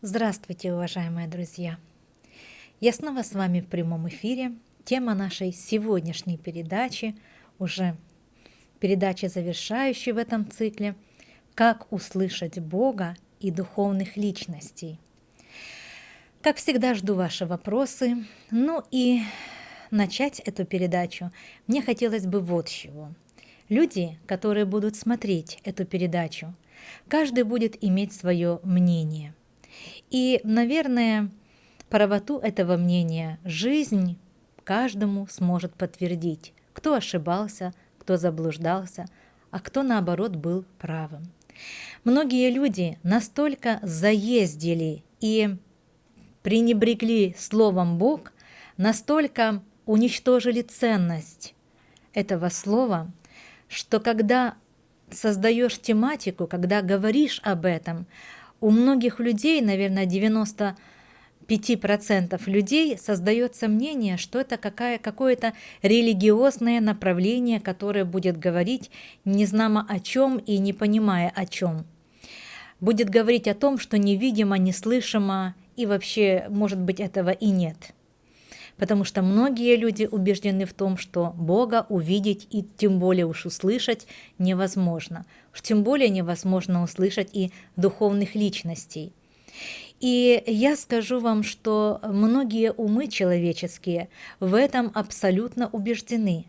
Здравствуйте, уважаемые друзья! Я снова с вами в прямом эфире. Тема нашей сегодняшней передачи, уже передача завершающей в этом цикле, «Как услышать Бога и духовных личностей». Как всегда, жду ваши вопросы. Ну и начать эту передачу мне хотелось бы вот с чего. Люди, которые будут смотреть эту передачу, каждый будет иметь свое мнение. И, наверное, правоту этого мнения жизнь каждому сможет подтвердить, кто ошибался, кто заблуждался, а кто, наоборот, был правым. Многие люди настолько заездили и пренебрегли словом «Бог», настолько уничтожили ценность этого слова, что когда создаешь тематику, когда говоришь об этом, у многих людей, наверное, 95% людей создается мнение, что это какое-то религиозное направление, которое будет говорить незнамо о чем и не понимая о чем. Будет говорить о том, что невидимо, неслышимо, и вообще, может быть, этого и нет. Потому что многие люди убеждены в том, что Бога увидеть и тем более уж услышать невозможно. Уж тем более невозможно услышать и духовных личностей. И я скажу вам, что многие умы человеческие в этом абсолютно убеждены.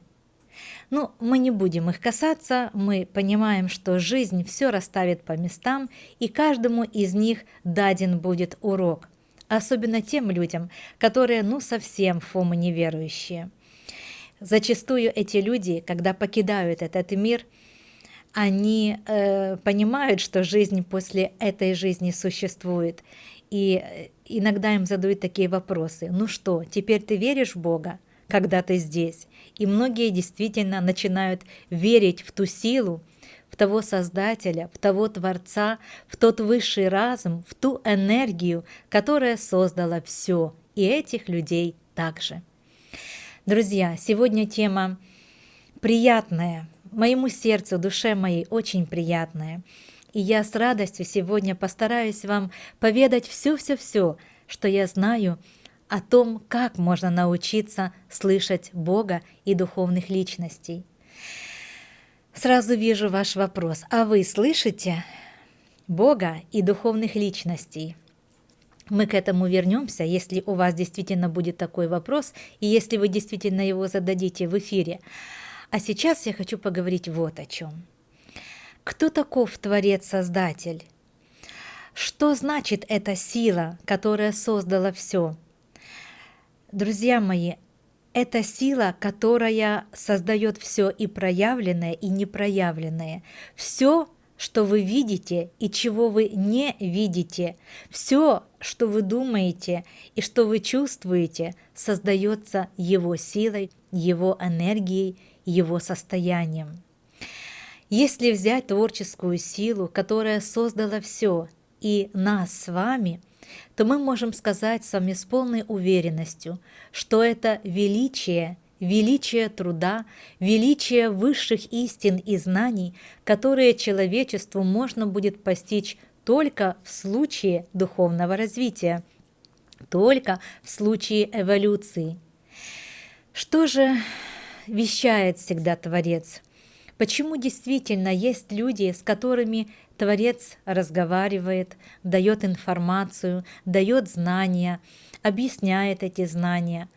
Но мы не будем их касаться, мы понимаем, что жизнь все расставит по местам, и каждому из них даден будет урок. Особенно тем людям, которые совсем фомы неверующие. Зачастую эти люди, когда покидают этот мир, они понимают, что жизнь после этой жизни существует. И иногда им задают такие вопросы. Ну что, теперь ты веришь в Бога, когда ты здесь? И многие действительно начинают верить в ту силу, в того Создателя, в того Творца, в тот высший разум, в ту энергию, которая создала все, и этих людей также. Друзья, сегодня тема приятная, моему сердцу, душе моей очень приятная. И я с радостью сегодня постараюсь вам поведать все-все-все, что я знаю о том, как можно научиться слышать Бога и духовных личностей. Сразу вижу ваш вопрос. А вы слышите Бога и духовных личностей? Мы к этому вернемся, если у вас действительно будет такой вопрос, и если вы действительно его зададите в эфире. А сейчас я хочу поговорить вот о чем. Кто таков Творец-Создатель? Что значит эта сила, которая создала все? Друзья мои, это сила, которая создает все и проявленное, и непроявленное. Все, что вы видите и чего вы не видите, все, что вы думаете и что вы чувствуете, создается Его силой, Его энергией, Его состоянием. Если взять творческую силу, которая создала все, и нас с вами, то мы можем сказать с вами с полной уверенностью, что это величие, величие труда, величие высших истин и знаний, которые человечеству можно будет постичь только в случае духовного развития, только в случае эволюции. Что же вещает всегда Творец? Почему действительно есть люди, с которыми Творец разговаривает, дает информацию, дает знания, объясняет эти знания?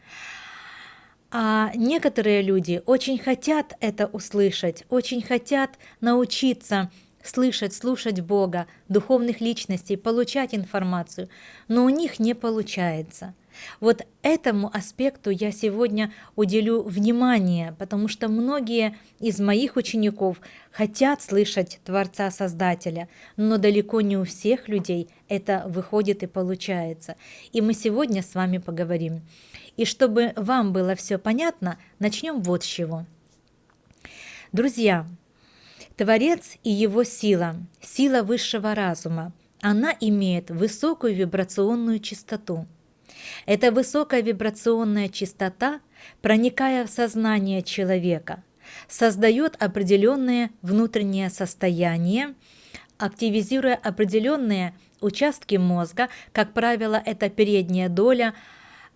А некоторые люди очень хотят это услышать, очень хотят научиться слышать, слушать Бога, духовных личностей, получать информацию, но у них не получается. Вот этому аспекту я сегодня уделю внимание, потому что многие из моих учеников хотят слышать Творца-Создателя, но далеко не у всех людей это выходит и получается. И мы сегодня с вами поговорим. И чтобы вам было все понятно, начнем вот с чего. Друзья, Творец и его сила, сила высшего разума, она имеет высокую вибрационную частоту. Эта высокая вибрационная частота, проникая в сознание человека, создает определенное внутреннее состояние, активизируя определенные участки мозга, как правило, это передняя доля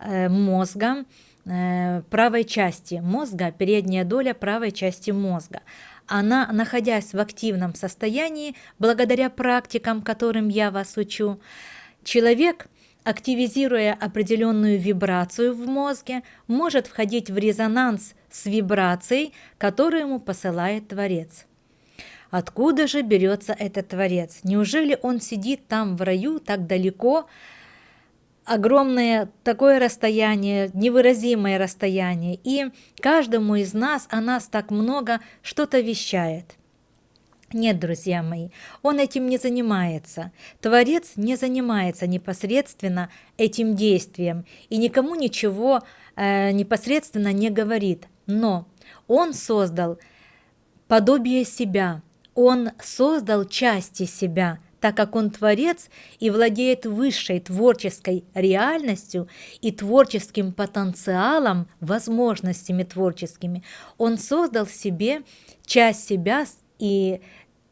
мозга, правой части мозга, передняя доля правой части мозга. Она, находясь в активном состоянии, благодаря практикам, которым я вас учу, человек, активизируя определенную вибрацию в мозге, может входить в резонанс с вибрацией, которую ему посылает Творец. Откуда же берется этот Творец? Неужели он сидит там в раю так далеко, огромное такое расстояние, невыразимое расстояние, и каждому из нас, о нас так много, что-то вещает? Нет, друзья мои, он этим не занимается. Творец не занимается непосредственно этим действием и никому ничего непосредственно не говорит. Но он создал подобие себя, он создал части себя, так как он творец и владеет высшей творческой реальностью и творческим потенциалом, возможностями творческими. Он создал в себе часть себя и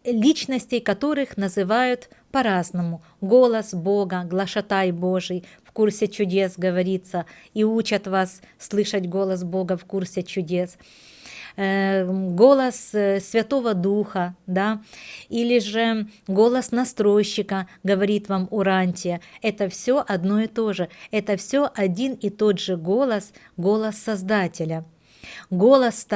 личностей, которых называют по-разному. Голос Бога, глашатай Божий, в курсе чудес говорится, и учат вас слышать голос Бога в курсе чудес. Голос Святого Духа, да, или же голос настройщика, говорит вам Урантия. Это все одно и то же, это все один и тот же голос, голос Создателя. Голос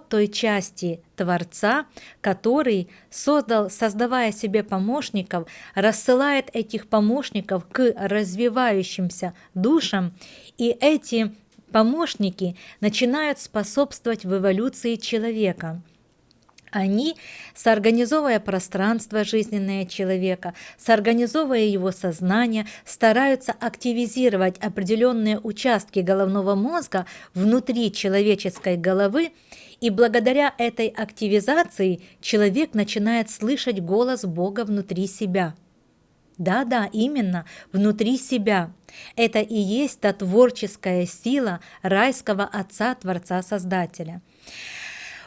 той части Творца, который создавая себе помощников, рассылает этих помощников к развивающимся душам, и эти помощники начинают способствовать в эволюции человека. Они, соорганизовывая пространство жизненное человека, соорганизовывая его сознание, стараются активизировать определенные участки головного мозга внутри человеческой головы, и благодаря этой активизации человек начинает слышать голос Бога внутри себя. Да, именно, внутри себя. Это и есть та творческая сила райского Отца, Творца, Создателя.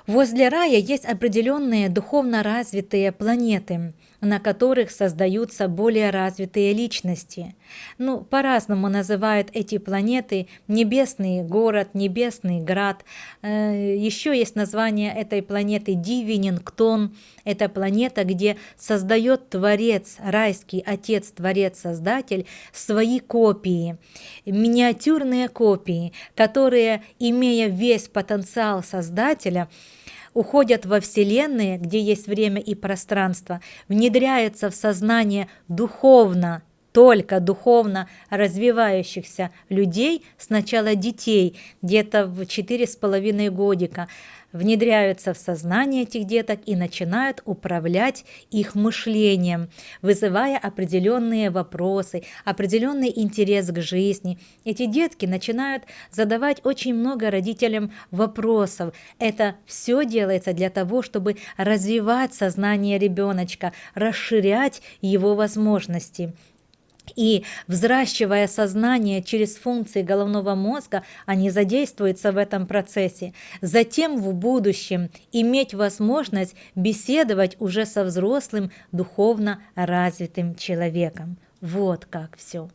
Возле рая есть определенные духовно развитые планеты, на которых создаются более развитые личности. По-разному называют эти планеты: небесный город, небесный град. Еще есть название этой планеты Дивинингтон. Это планета, где создает Творец, райский Отец, Творец, Создатель, свои копии, миниатюрные копии, которые, имея весь потенциал Создателя, уходят во Вселенные, где есть время и пространство, внедряются в сознание духовно, только духовно развивающихся людей, сначала детей, где-то в 4,5 годика, внедряются в сознание этих деток и начинают управлять их мышлением, вызывая определенные вопросы, определенный интерес к жизни. Эти детки начинают задавать очень много родителям вопросов. Это все делается для того, чтобы развивать сознание ребеночка, расширять его возможности. И взращивая сознание через функции головного мозга, они задействуются в этом процессе. Затем в будущем иметь возможность беседовать уже со взрослым, духовно развитым человеком. Вот как все.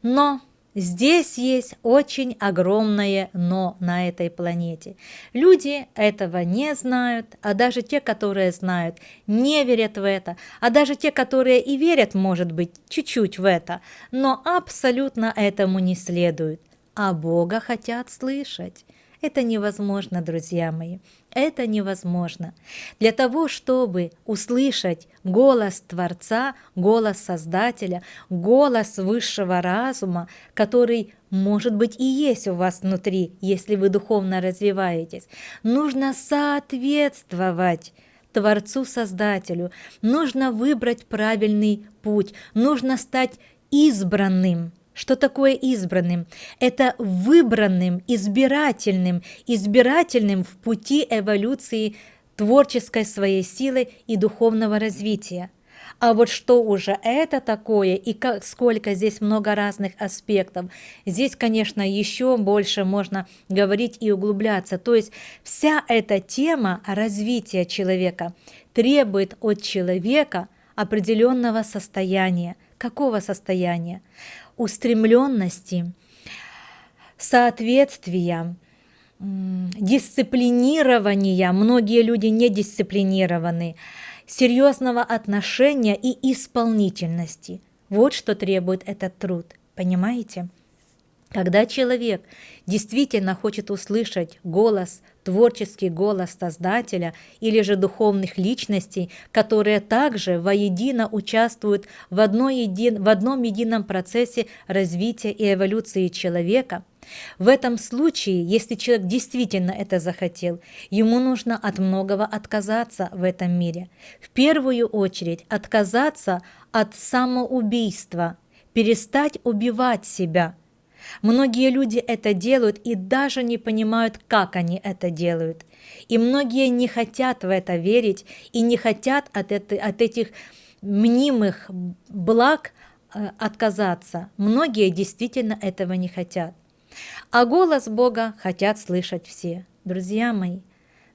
Но здесь есть очень огромное «но» на этой планете. Люди этого не знают, а даже те, которые знают, не верят в это, а даже те, которые и верят, может быть, чуть-чуть в это, но абсолютно этому не следуют, а Бога хотят слышать. Это невозможно, друзья мои, это невозможно. Для того, чтобы услышать голос Творца, голос Создателя, голос высшего разума, который, может быть, и есть у вас внутри, если вы духовно развиваетесь, нужно соответствовать Творцу-Создателю, нужно выбрать правильный путь, нужно стать избранным. Что такое избранным? Это выбранным, избирательным в пути эволюции творческой своей силы и духовного развития. А вот что уже это такое и сколько здесь много разных аспектов, здесь, конечно, еще больше можно говорить и углубляться. То есть вся эта тема развития человека требует от человека определенного состояния. Какого состояния? Устремленности, соответствия, дисциплинирования, многие люди не дисциплинированы, серьезного отношения и исполнительности. Вот что требует этот труд, понимаете? Когда человек действительно хочет услышать голос, творческий голос Создателя или же духовных личностей, которые также воедино участвуют в одном едином процессе развития и эволюции человека, в этом случае, если человек действительно это захотел, ему нужно от многого отказаться в этом мире. В первую очередь отказаться от самоубийства, перестать убивать себя. Многие люди это делают и даже не понимают, как они это делают. И многие не хотят в это верить и не хотят от этих мнимых благ отказаться. Многие действительно этого не хотят. А голос Бога хотят слышать все. Друзья мои,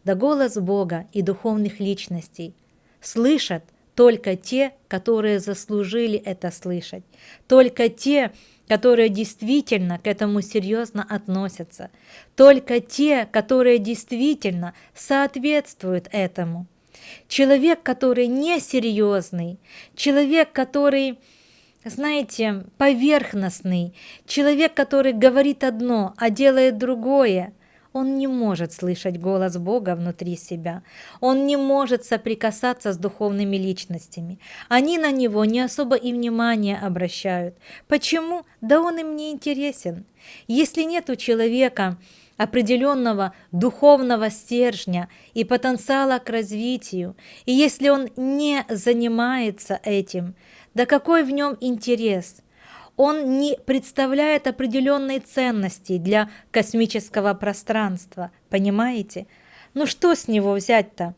да голос Бога и духовных личностей слышат только те, которые заслужили это слышать, только те, которые действительно к этому серьезно относятся, только те, которые действительно соответствуют этому. Человек, который несерьезный, человек, который, знаете, поверхностный, человек, который говорит одно, а делает другое, он не может слышать голос Бога внутри себя. Он не может соприкасаться с духовными личностями. Они на него не особо и внимания обращают. Почему? Да он им не интересен. Если нет у человека определенного духовного стержня и потенциала к развитию, и если он не занимается этим, да какой в нем интерес? Он не представляет определенной ценности для космического пространства, понимаете? Ну что с него взять-то?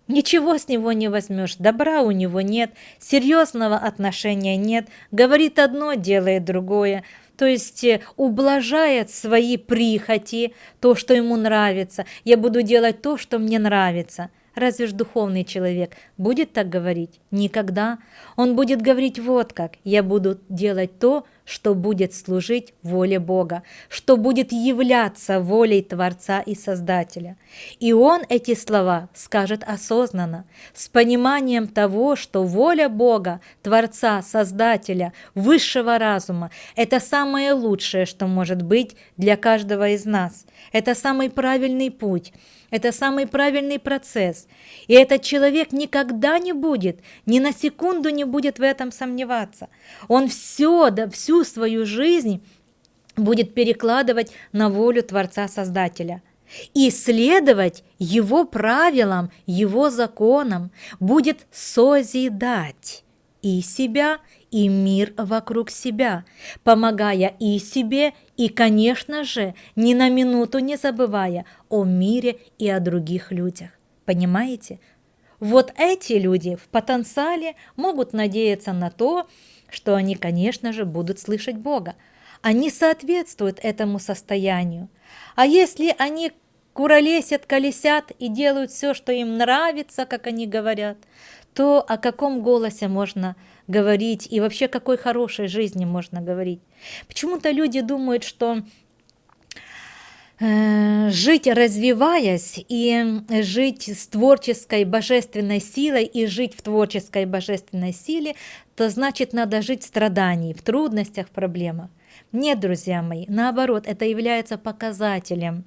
Ничего с него не возьмешь, добра у него нет, серьезного отношения нет, говорит одно, делает другое, то есть ублажает свои прихоти, то, что ему нравится, я буду делать то, что мне нравится. Разве ж духовный человек будет так говорить? Никогда. Он будет говорить вот как: я буду делать то, что будет служить воле Бога, что будет являться волей Творца и Создателя. И он эти слова скажет осознанно, с пониманием того, что воля Бога, Творца, Создателя, высшего разума – это самое лучшее, что может быть для каждого из нас. Это самый правильный путь. Это самый правильный процесс. И этот человек никогда не будет, ни на секунду не будет в этом сомневаться. Он всю свою жизнь будет перекладывать на волю Творца-Создателя. и следовать Его правилам, Его законам, будет созидать и себя, и мир вокруг себя, помогая и себе, и, конечно же, ни на минуту не забывая о мире и о других людях. Понимаете? Вот эти люди в потенциале могут надеяться на то, что они, конечно же, будут слышать Бога. Они соответствуют этому состоянию. А если они куролесят, колесят и делают все, что им нравится, как они говорят, то о каком голосе можно говорить и вообще какой хорошей жизни можно говорить? Почему-то люди думают, что жить, развиваясь, и жить с творческой божественной силой, и жить в творческой божественной силе, то значит надо жить в страдании, в трудностях, в проблемах. Нет, друзья мои, наоборот, это является показателем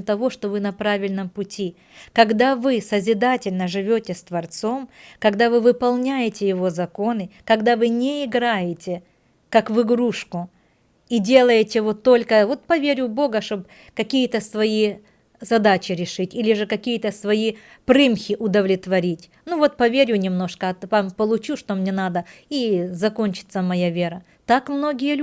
того, что вы на правильном пути. Когда вы созидательно живете с Творцом, когда вы выполняете Его законы, когда вы не играете, как в игрушку, и делаете вот только, вот поверю в Бога, чтобы какие-то свои задачи решить, или же какие-то свои примхи удовлетворить. Ну вот поверю немножко, получу, что мне надо, и закончится моя вера. Так многие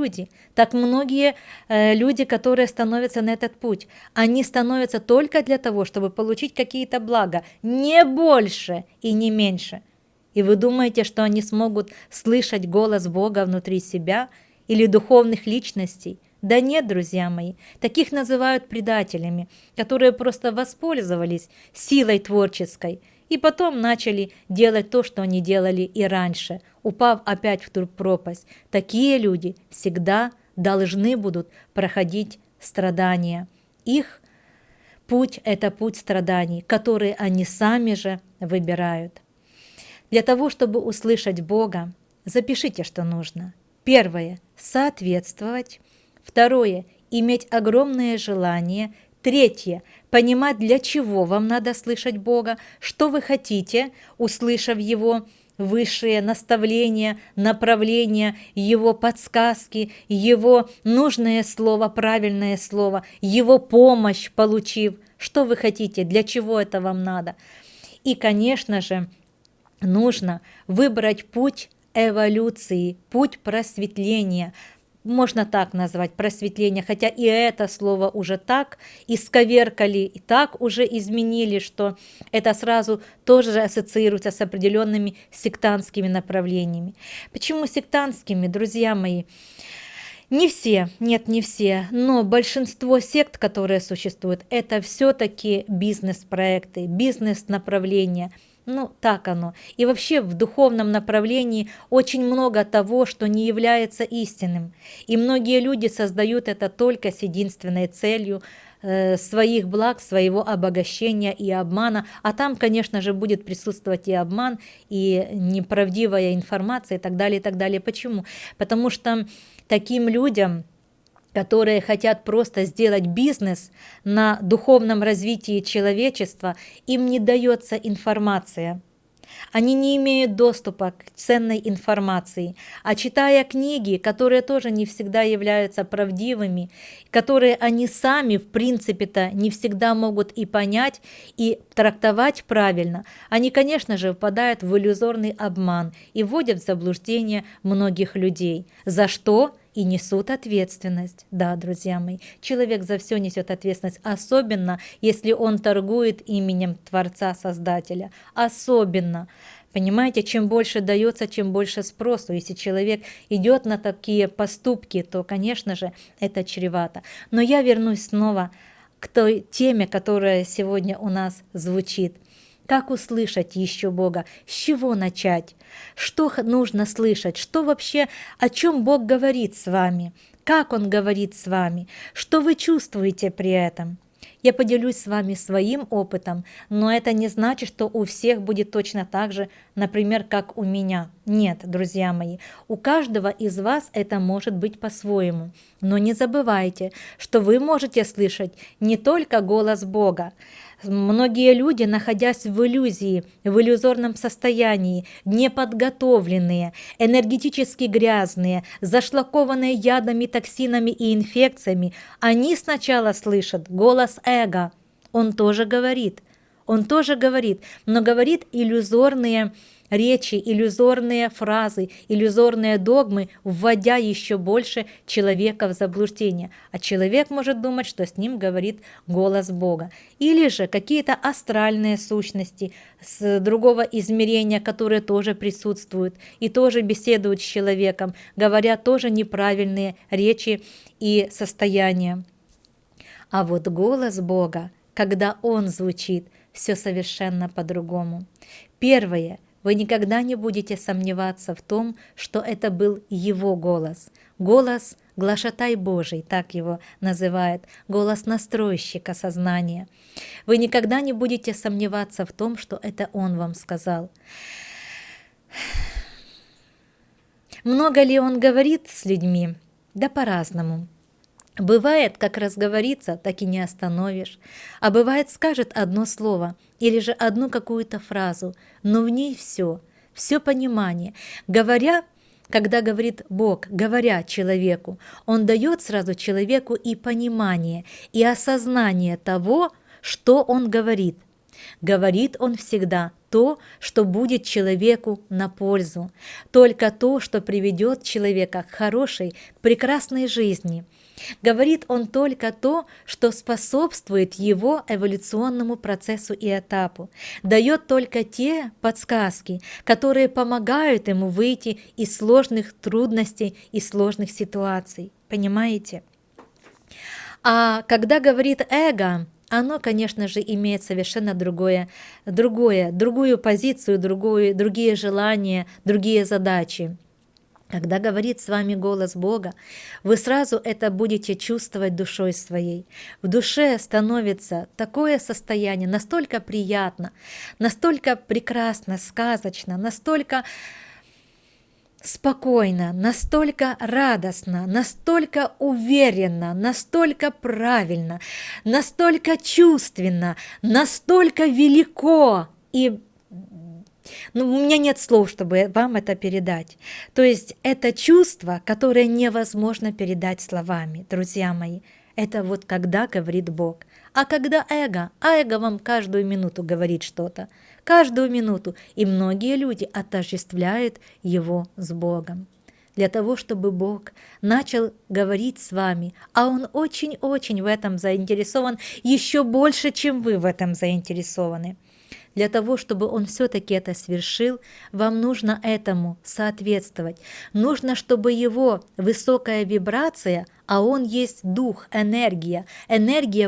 люди, которые становятся на этот путь, они становятся только для того, чтобы получить какие-то блага, не больше и не меньше. И вы думаете, что они смогут слышать голос Бога внутри себя или духовных личностей? Да нет, друзья мои, таких называют предателями, которые просто воспользовались силой творческой и потом начали делать то, что они делали и раньше, упав опять в ту пропасть. Такие люди всегда должны будут проходить страдания. Их путь – это путь страданий, которые они сами же выбирают. Для того, чтобы услышать Бога, запишите, что нужно. Первое – соответствовать. Второе – иметь огромное желание. Третье – понимать, для чего вам надо слышать Бога, что вы хотите, услышав Его высшие наставления, направления, Его подсказки, Его нужное слово, правильное слово, Его помощь получив. Что вы хотите, для чего это вам надо. И, конечно же, нужно выбрать путь эволюции, путь просветления. Можно так назвать, просветление, хотя и это слово уже так исковеркали, и так уже изменили, что это сразу тоже ассоциируется с определенными сектантскими направлениями. Почему сектантскими, друзья мои? Не все, нет, не все, но большинство сект, которые существуют, это все-таки бизнес-проекты, бизнес-направления. Ну, так оно. И вообще в духовном направлении очень много того, что не является истинным. И многие люди создают это только с единственной целью своих благ, своего обогащения и обмана. А там, конечно же, будет присутствовать и обман, и неправдивая информация, и так далее, и так далее. Почему? Потому что таким людям, которые хотят просто сделать бизнес на духовном развитии человечества, им не дается информация. Они не имеют доступа к ценной информации, а читая книги, которые тоже не всегда являются правдивыми, которые они сами, в принципе-то, не всегда могут и понять, и трактовать правильно, они, конечно же, впадают в иллюзорный обман и вводят в заблуждение многих людей. За что? И несут ответственность. Да, друзья мои, человек за все несет ответственность, особенно если он торгует именем Творца-Создателя. Особенно. Понимаете, чем больше дается, чем больше спросу. Если человек идет на такие поступки, то, конечно же, это чревато. Но я вернусь снова к той теме, которая сегодня у нас звучит. Как услышать еще Бога? С чего начать? Что нужно слышать? Что вообще, о чем Бог говорит с вами? Как Он говорит с вами? Что вы чувствуете при этом? Я поделюсь с вами своим опытом, но это не значит, что у всех будет точно так же, например, как у меня. Нет, друзья мои, у каждого из вас это может быть по-своему. Но не забывайте, что вы можете слышать не только голос Бога. Многие люди, находясь в иллюзии, в иллюзорном состоянии, неподготовленные, энергетически грязные, зашлакованные ядами, токсинами и инфекциями, они сначала слышат голос эго. Он тоже говорит, но говорит иллюзорные речи, иллюзорные фразы, иллюзорные догмы, вводя еще больше человека в заблуждение. А человек может думать, что с ним говорит голос Бога. Или же какие-то астральные сущности с другого измерения, которые тоже присутствуют и тоже беседуют с человеком, говоря тоже неправильные речи и состояния. А вот голос Бога, когда Он звучит, все совершенно по-другому. Первое. Вы никогда не будете сомневаться в том, что это был Его голос. Голос глашатай Божий, так его называют, голос настройщика сознания. Вы никогда не будете сомневаться в том, что это Он вам сказал. Много ли Он говорит с людьми? Да по-разному. Бывает, как разговорится, так и не остановишь, а бывает, скажет одно слово или же одну какую-то фразу, но в ней все понимание. Говоря, когда говорит Бог, говоря человеку, Он дает сразу человеку и понимание, и осознание того, что Он говорит. Говорит Он всегда то, что будет человеку на пользу, только то, что приведет человека к хорошей, прекрасной жизни. Говорит Он только то, что способствует его эволюционному процессу и этапу, дает только те подсказки, которые помогают ему выйти из сложных трудностей и сложных ситуаций. Понимаете? А когда говорит эго, оно, конечно же, имеет совершенно другую позицию, другие желания, другие задачи. Когда говорит с вами голос Бога, вы сразу это будете чувствовать душой своей. В душе становится такое состояние, настолько приятно, настолько прекрасно, сказочно, настолько спокойно, настолько радостно, настолько уверенно, настолько правильно, настолько чувственно, настолько велико и у меня нет слов, чтобы вам это передать. То есть это чувство, которое невозможно передать словами, друзья мои. Это вот когда говорит Бог. А когда эго? А эго вам каждую минуту говорит что-то. Каждую минуту. И многие люди отождествляют его с Богом. Для того, чтобы Бог начал говорить с вами, а Он очень-очень в этом заинтересован, еще больше, чем вы в этом заинтересованы. Для того, чтобы Он все-таки это свершил, вам нужно этому соответствовать. Нужно, чтобы Его высокая вибрация, а Он есть дух, энергия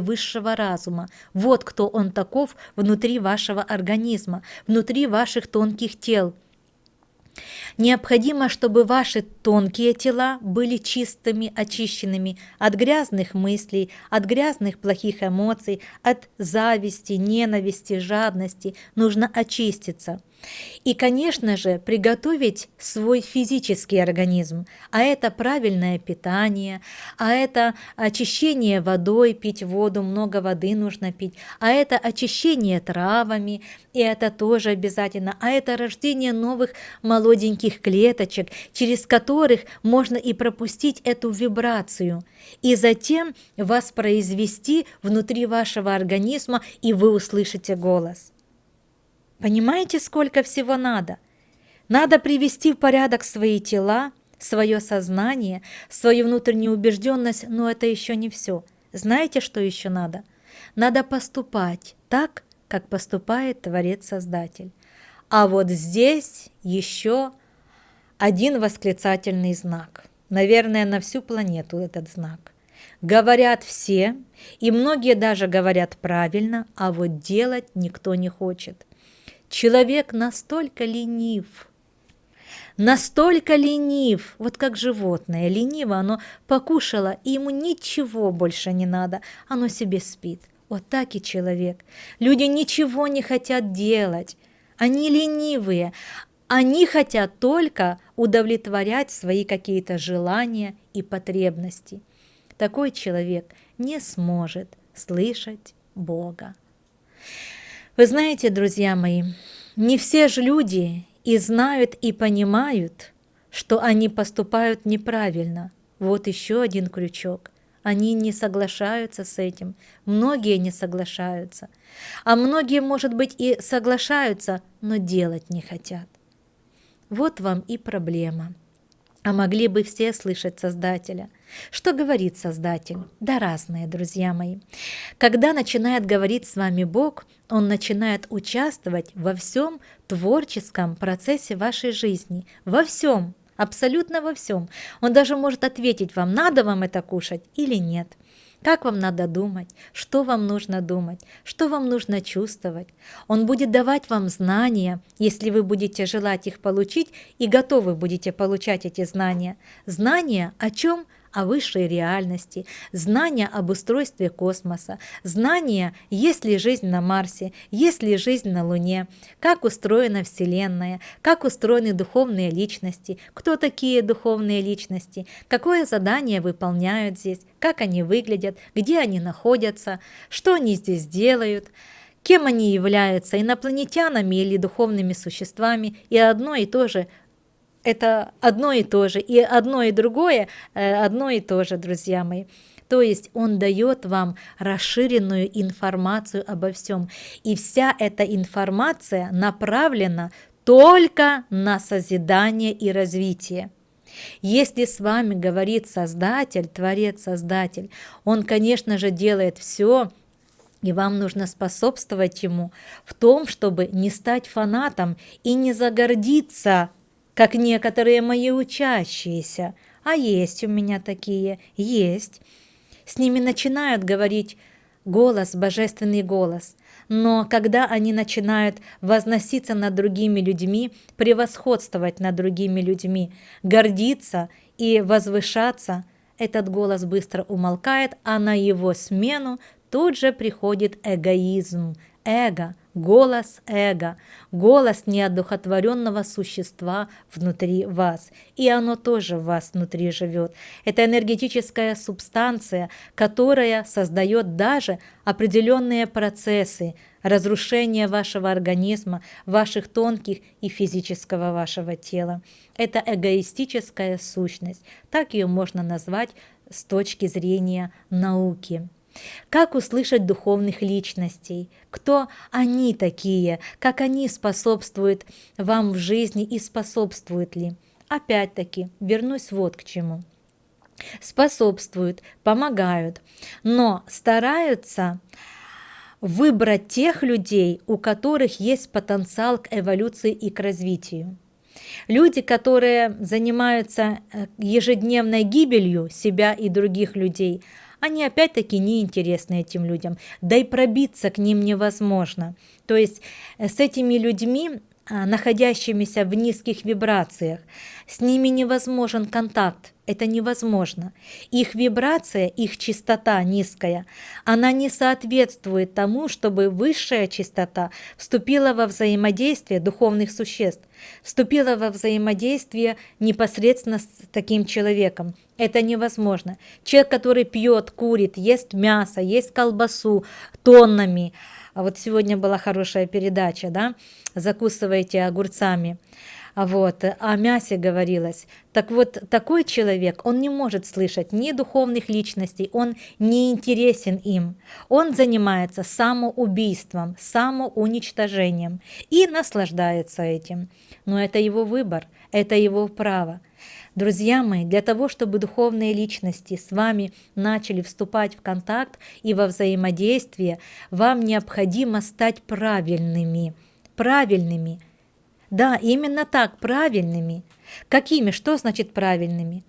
высшего разума. Вот кто Он таков внутри вашего организма, внутри ваших тонких тел. Необходимо, чтобы ваши тонкие тела были чистыми, очищенными от грязных мыслей, от грязных плохих эмоций, от зависти, ненависти, жадности. Нужно очиститься. И, конечно же, приготовить свой физический организм, а это правильное питание, а это очищение водой, пить воду, много воды нужно пить, а это очищение травами, и это тоже обязательно, а это рождение новых молоденьких клеточек, через которых можно и пропустить эту вибрацию, и затем воспроизвести внутри вашего организма, и вы услышите голос. Понимаете, сколько всего надо? Надо привести в порядок свои тела, свое сознание, свою внутреннюю убежденность, но это еще не все. Знаете, что еще надо? Надо поступать так, как поступает Творец-Создатель. А вот здесь еще один восклицательный знак. Наверное, на всю планету этот знак. Говорят все, и многие даже говорят правильно, а вот делать никто не хочет. Человек настолько ленив, вот как животное, лениво, оно покушало, и ему ничего больше не надо, оно себе спит. Вот так и человек. Люди ничего не хотят делать, они ленивые, они хотят только удовлетворять свои какие-то желания и потребности. Такой человек не сможет слышать Бога. Вы знаете, друзья мои, не все же люди и знают, и понимают, что они поступают неправильно. Вот еще один крючок. Они не соглашаются с этим. Многие не соглашаются. А многие, может быть, и соглашаются, но делать не хотят. Вот вам и проблема. А могли бы все слышать Создателя. Что говорит Создатель? Да разные, друзья мои. Когда начинает говорить с вами Бог, Он начинает участвовать во всем творческом процессе вашей жизни. Во всем, абсолютно во всем. Он даже может ответить вам, надо вам это кушать или нет. Как вам надо думать, что вам нужно думать, что вам нужно чувствовать. Он будет давать вам знания, если вы будете желать их получить и готовы будете получать эти знания. Знания о чем? О высшей реальности, знания об устройстве космоса, знания, есть ли жизнь на Марсе, есть ли жизнь на Луне, как устроена Вселенная, как устроены духовные личности, кто такие духовные личности, какое задание выполняют здесь, как они выглядят, где они находятся, что они здесь делают, кем они являются, инопланетянами или духовными существами, и одно и то же. Это одно и то же, и одно и другое одно и то же, друзья мои. То есть он дает вам расширенную информацию обо всем. И вся эта информация направлена только на созидание и развитие. Если с вами говорит Создатель, Творец-Создатель, Он, конечно же, делает все, и вам нужно способствовать Ему в том, чтобы не стать фанатом и не загордиться, как некоторые мои учащиеся, а есть у меня такие, есть. С ними начинают говорить голос, божественный голос, но когда они начинают возноситься над другими людьми, превосходствовать над другими людьми, гордиться и возвышаться, этот голос быстро умолкает, а на его смену тут же приходит эгоизм, эго, голос эго, голос неодухотворенного существа внутри вас. И оно тоже в вас внутри живет. Это энергетическая субстанция, которая создает даже определенные процессы разрушения вашего организма, ваших тонких и физического вашего тела. Это эгоистическая сущность. Так ее можно назвать с точки зрения науки. Как услышать духовных личностей? Кто они такие? Как они способствуют вам в жизни и способствуют ли? Опять-таки, вернусь вот к чему. Способствуют, помогают, но стараются выбрать тех людей, у которых есть потенциал к эволюции и к развитию. Люди, которые занимаются ежедневной гибелью себя и других людей, они опять-таки неинтересны этим людям, да и пробиться к ним невозможно. То есть с этими людьми, находящимися в низких вибрациях, с ними невозможен контакт, это невозможно. Их вибрация, их частота низкая, она не соответствует тому, чтобы высшая частота вступила во взаимодействие духовных существ, вступила во взаимодействие непосредственно с таким человеком. Это невозможно. Человек, который пьет, курит, ест мясо, ест колбасу тоннами. А вот сегодня была хорошая передача, да, закусывайте огурцами. О мясе говорилось. Так вот, такой человек, он не может слышать ни духовных личностей, он не интересен им. Он занимается самоубийством, самоуничтожением и наслаждается этим. Но это его выбор, это его право. Друзья мои, для того, чтобы духовные личности с вами начали вступать в контакт и во взаимодействие, вам необходимо стать правильными. Правильными. Да, именно так, правильными. Какими? Что значит правильными?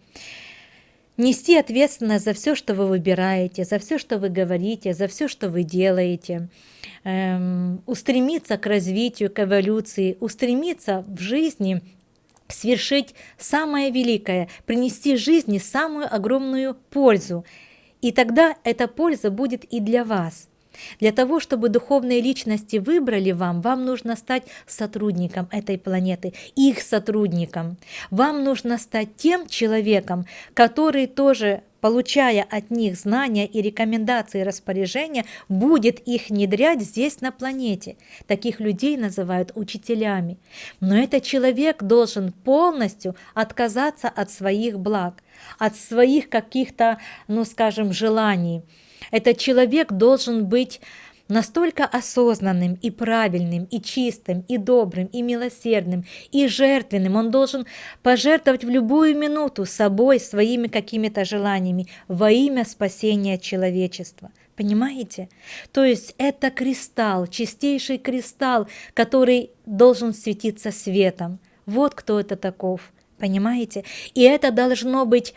Нести ответственность за все, что вы выбираете, за все, что вы говорите, за все, что вы делаете. Устремиться к развитию, к эволюции, устремиться в жизни свершить самое великое, принести жизни самую огромную пользу. И тогда эта польза будет и для вас. Для того, чтобы духовные личности выбрали вам нужно стать сотрудником этой планеты, их сотрудником. Вам нужно стать тем человеком, который тоже получая от них знания и рекомендации и распоряжения, будет их внедрять здесь на планете. Таких людей называют учителями. Но этот человек должен полностью отказаться от своих благ, от своих каких-то, скажем, желаний. Этот человек должен быть настолько осознанным и правильным, и чистым, и добрым, и милосердным, и жертвенным. Он должен пожертвовать в любую минуту собой, своими какими-то желаниями во имя спасения человечества. Понимаете? То есть это кристалл, чистейший кристалл, который должен светиться светом. Вот кто это таков. Понимаете? И это должно быть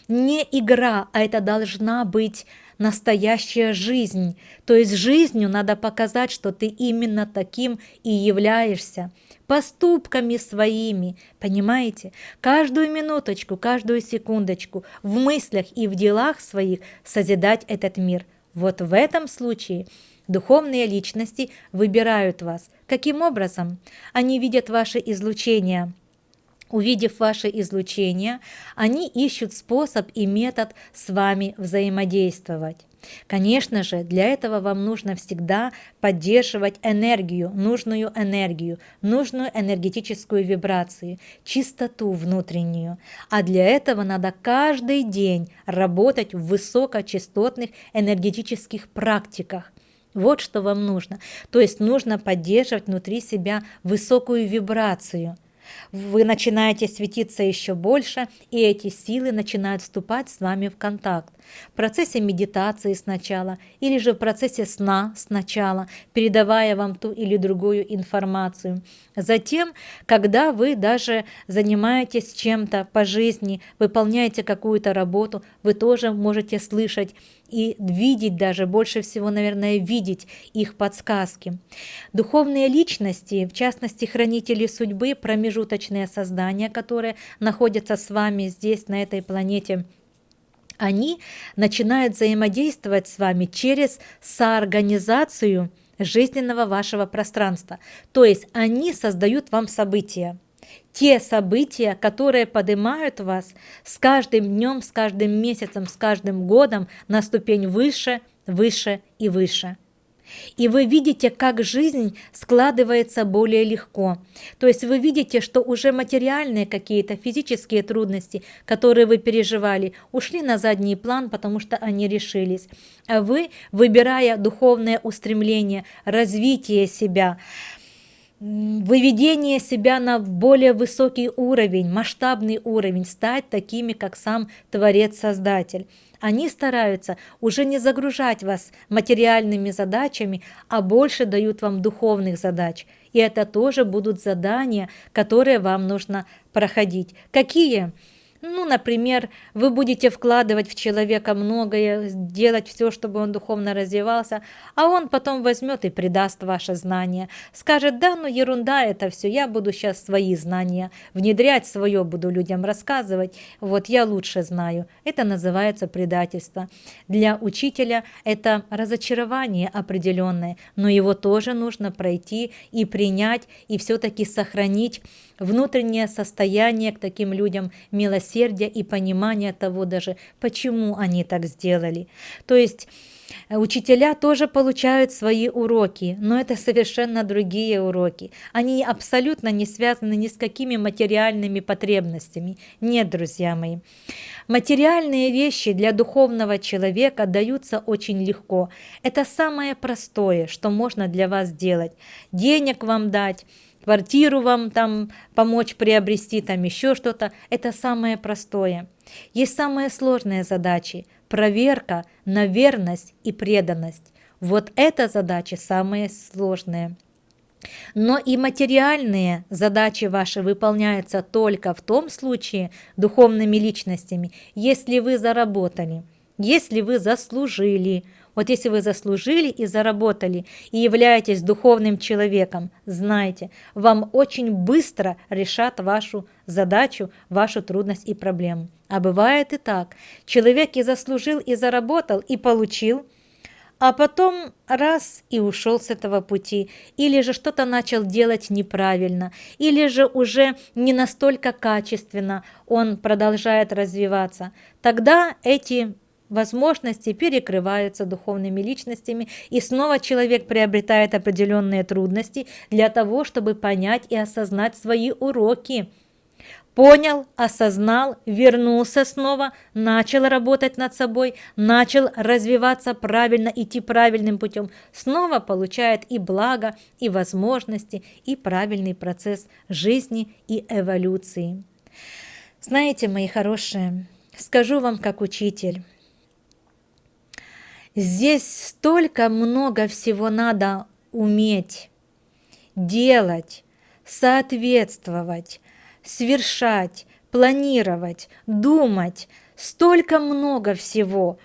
не игра, а это должна быть настоящая жизнь. То есть жизнью надо показать, что ты именно таким и являешься. Поступками своими, понимаете? Каждую минуточку, каждую секундочку в мыслях и в делах своих созидать этот мир. Вот в этом случае духовные личности выбирают вас. Каким образом? Они видят ваше излучение. Увидев ваше излучение, они ищут способ и метод с вами взаимодействовать. Конечно же, для этого вам нужно всегда поддерживать энергию, нужную энергетическую вибрацию, чистоту внутреннюю. А для этого надо каждый день работать в высокочастотных энергетических практиках. Вот что вам нужно. То есть нужно поддерживать внутри себя высокую вибрацию. Вы начинаете светиться еще больше, и эти силы начинают вступать с вами в контакт. В процессе медитации сначала, или же в процессе сна сначала, передавая вам ту или другую информацию. Затем, когда вы даже занимаетесь чем-то по жизни, выполняете какую-то работу, вы тоже можете слышать и видеть даже, больше всего, наверное, видеть их подсказки. Духовные личности, в частности, хранители судьбы, промежуточные создания, которые находятся с вами здесь, на этой планете, они начинают взаимодействовать с вами через соорганизацию жизненного вашего пространства. То есть они создают вам события. Те события, которые поднимают вас с каждым днем, с каждым месяцем, с каждым годом на ступень выше, выше и выше. И вы видите, как жизнь складывается более легко. То есть вы видите, что уже материальные какие-то физические трудности, которые вы переживали, ушли на задний план, потому что они решились. А вы, выбирая духовное устремление, развитие себя, выведение себя на более высокий уровень, масштабный уровень, стать такими, как сам Творец-Создатель. Они стараются уже не загружать вас материальными задачами, а больше дают вам духовных задач. И это тоже будут задания, которые вам нужно проходить. Какие? Например, вы будете вкладывать в человека многое, делать все, чтобы он духовно развивался, а он потом возьмет и предаст ваше знание. Скажет: да, ерунда это все, я буду сейчас свои знания внедрять, свое буду людям рассказывать, вот я лучше знаю. Это называется предательство. Для учителя это разочарование определенное, но его тоже нужно пройти и принять, и все-таки сохранить внутреннее состояние к таким людям милосердия и понимания того даже, почему они так сделали. То есть учителя тоже получают свои уроки, но это совершенно другие уроки. Они абсолютно не связаны ни с какими материальными потребностями. Нет, друзья мои. Материальные вещи для духовного человека даются очень легко. Это самое простое, что можно для вас сделать. Денег вам дать, квартиру вам там помочь приобрести, там еще что-то. Это самое простое. Есть самые сложные задачи. Проверка на верность и преданность. Вот эта задача самые сложные. Но и материальные задачи ваши выполняются только в том случае духовными личностями, если вы заработали, если вы заслужили. Вот если вы заслужили и заработали, и являетесь духовным человеком, знайте, вам очень быстро решат вашу задачу, вашу трудность и проблему. А бывает и так. Человек и заслужил, и заработал, и получил, а потом раз и ушел с этого пути, или же что-то начал делать неправильно, или же уже не настолько качественно он продолжает развиваться, тогда эти возможности перекрываются духовными личностями, и снова человек приобретает определенные трудности для того, чтобы понять и осознать свои уроки. Понял, осознал, вернулся снова, начал работать над собой, начал развиваться правильно, идти правильным путем, снова получает и благо, и возможности, и правильный процесс жизни и эволюции. Знаете, мои хорошие, скажу вам как учитель, здесь столько много всего надо уметь, делать, соответствовать, совершать, планировать, думать, столько много всего,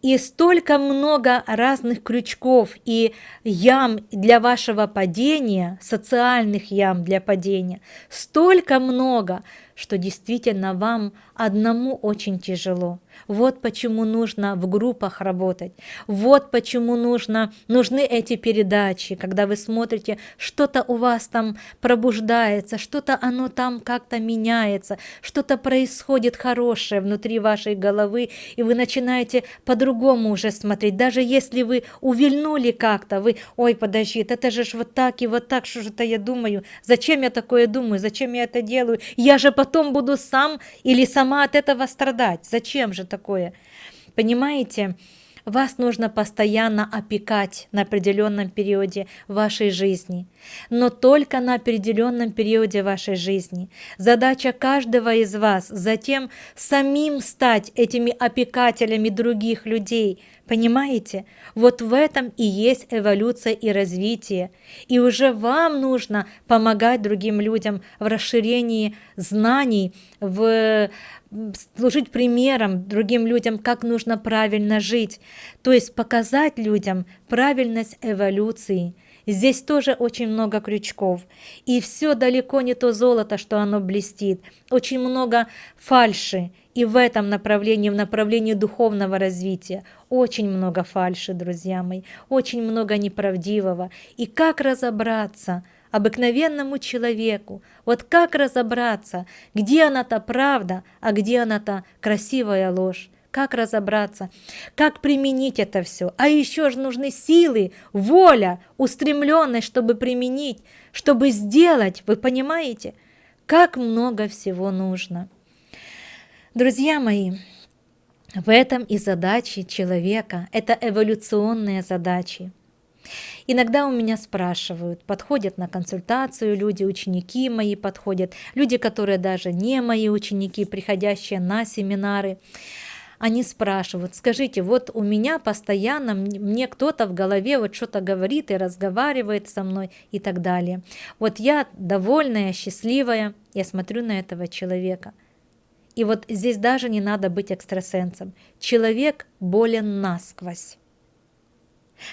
и столько много разных крючков и ям для вашего падения, социальных ям для падения, столько много, что действительно вам одному очень тяжело. Вот почему нужно в группах работать, вот почему нужны эти передачи, когда вы смотрите, что-то у вас там пробуждается, что-то оно там как-то меняется, что-то происходит хорошее внутри вашей головы, и вы начинаете по-другому уже смотреть. Даже если вы увильнули как-то, вы, ой, подожди, это же вот так и вот так, что же это я думаю, зачем я такое думаю, зачем я это делаю, я же потом буду сам или сама от этого страдать, зачем же такое? Понимаете, вас нужно постоянно опекать на определенном периоде вашей жизни, но только на определенном периоде вашей жизни. Задача каждого из вас затем самим стать этими опекателями других людей. Понимаете? Вот в этом и есть эволюция и развитие. И уже вам нужно помогать другим людям в расширении знаний, служить примером другим людям, как нужно правильно жить. То есть показать людям правильность эволюции. Здесь тоже очень много крючков. И все далеко не то золото, что оно блестит. Очень много фальши. И в этом направлении, в направлении духовного развития, очень много фальши, друзья мои, очень много неправдивого. И как разобраться обыкновенному человеку, вот как разобраться, где она-то правда, а где она-то красивая ложь? Как разобраться, как применить это все? А еще же нужны силы, воля, устремленность, чтобы применить, чтобы сделать, вы понимаете? Как много всего нужно. Друзья мои, в этом и задачи человека, это эволюционные задачи. Иногда у меня спрашивают, подходят на консультацию люди, ученики мои подходят, люди, которые даже не мои ученики, приходящие на семинары. Они спрашивают, скажите, вот у меня постоянно, мне кто-то в голове вот что-то говорит и разговаривает со мной и так далее. Вот я довольная, счастливая, я смотрю на этого человека. И вот здесь даже не надо быть экстрасенсом. Человек болен насквозь.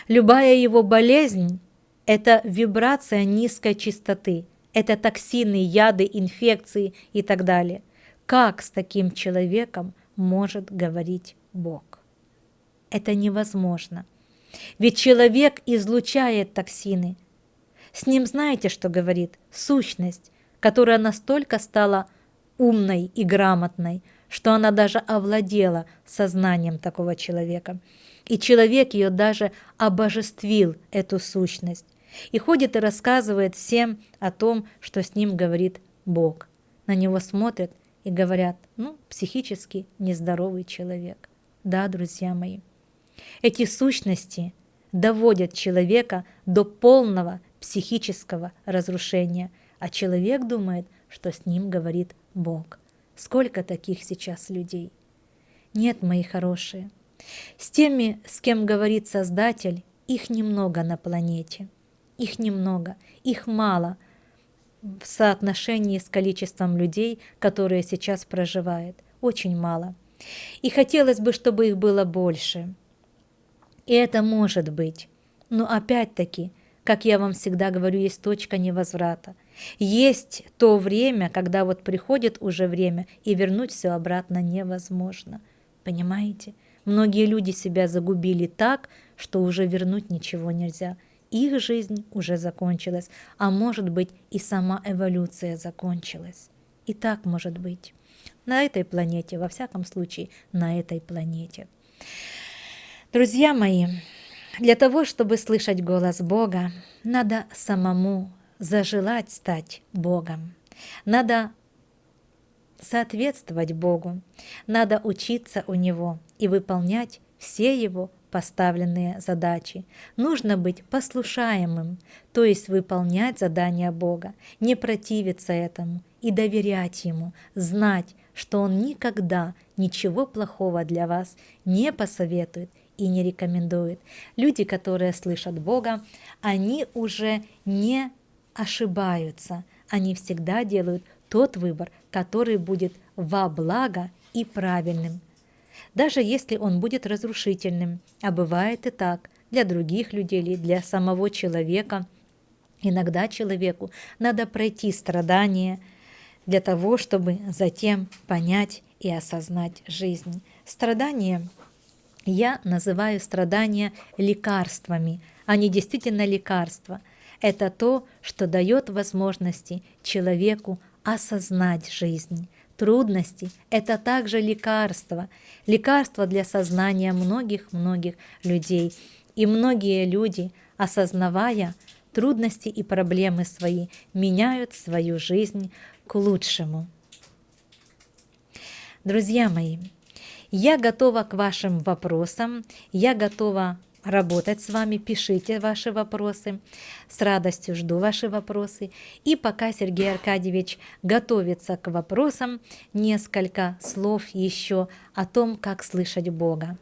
Любая его болезнь – это вибрация низкой частоты, это токсины, яды, инфекции и так далее. Как с таким человеком может говорить Бог? Это невозможно. Ведь человек излучает токсины. С ним знаете, что говорит? Сущность, которая настолько стала умной и грамотной, что она даже овладела сознанием такого человека. И человек ее даже обожествил, эту сущность. И ходит и рассказывает всем о том, что с ним говорит Бог. На него смотрят и говорят, психически нездоровый человек. Да, друзья мои, эти сущности доводят человека до полного психического разрушения, а человек думает, что с ним говорит Бог. Сколько таких сейчас людей? Нет, мои хорошие. С теми, с кем говорит Создатель, их немного на планете. Их немного, их мало в соотношении с количеством людей, которые сейчас проживают. Очень мало. И хотелось бы, чтобы их было больше. И это может быть. Но опять-таки, как я вам всегда говорю, есть точка невозврата. Есть то время, когда вот приходит уже время, и вернуть все обратно невозможно. Понимаете? Многие люди себя загубили так, что уже вернуть ничего нельзя. Их жизнь уже закончилась, а может быть и сама эволюция закончилась. И так может быть. На этой планете, во всяком случае, на этой планете. Друзья мои, для того, чтобы слышать голос Бога, надо самому зажелать стать Богом. Надо соответствовать Богу. Надо учиться у Него и выполнять все Его поставленные задачи. Нужно быть послушаемым, то есть выполнять задания Бога, не противиться этому и доверять Ему, знать, что Он никогда ничего плохого для вас не посоветует и не рекомендует. Люди, которые слышат Бога, они уже не ошибаются, они всегда делают тот выбор, который будет во благо и правильным, даже если он будет разрушительным. А бывает и так для других людей или для самого человека. Иногда человеку надо пройти страдания для того, чтобы затем понять и осознать жизнь. Страдания я называю страдания лекарствами. Они действительно лекарства. Это то, что дает возможности человеку осознать жизнь. Трудности – это также лекарство. Лекарство для сознания многих-многих людей. И многие люди, осознавая трудности и проблемы свои, меняют свою жизнь к лучшему. Друзья мои, я готова к вашим вопросам, я готова работать с вами, пишите ваши вопросы, с радостью жду ваши вопросы. И пока Сергей Аркадьевич готовится к вопросам, несколько слов еще о том, как слышать Бога.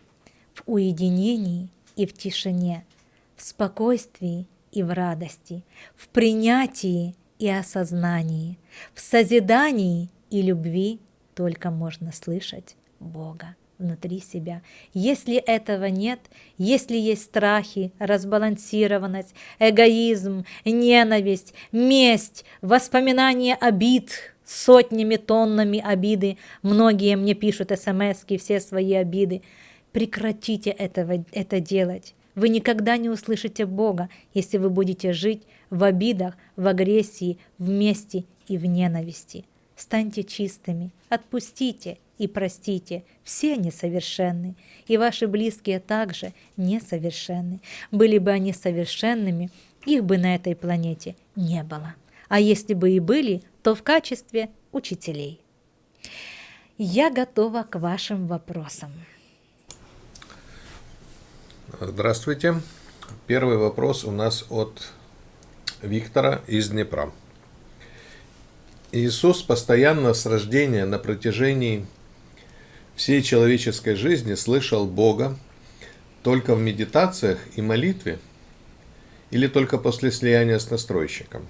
В уединении и в тишине, в спокойствии и в радости, в принятии и осознании, в созидании и любви только можно слышать Бога внутри себя. Если этого нет, если есть страхи, разбалансированность, эгоизм, ненависть, месть, воспоминания обид, сотнями, тоннами обиды, многие мне пишут смски, все свои обиды, прекратите это делать. Вы никогда не услышите Бога, если вы будете жить в обидах, в агрессии, в мести и в ненависти. Станьте чистыми, отпустите и простите. Все несовершенны, и ваши близкие также несовершенны. Были бы они совершенными, их бы на этой планете не было. А если бы и были, то в качестве учителей. Я готова к вашим вопросам. Здравствуйте. Первый вопрос у нас от Виктора из Днепра. Иисус постоянно с рождения на протяжении всей человеческой жизни слышал Бога только в медитациях и молитве или только после слияния с настройщиком?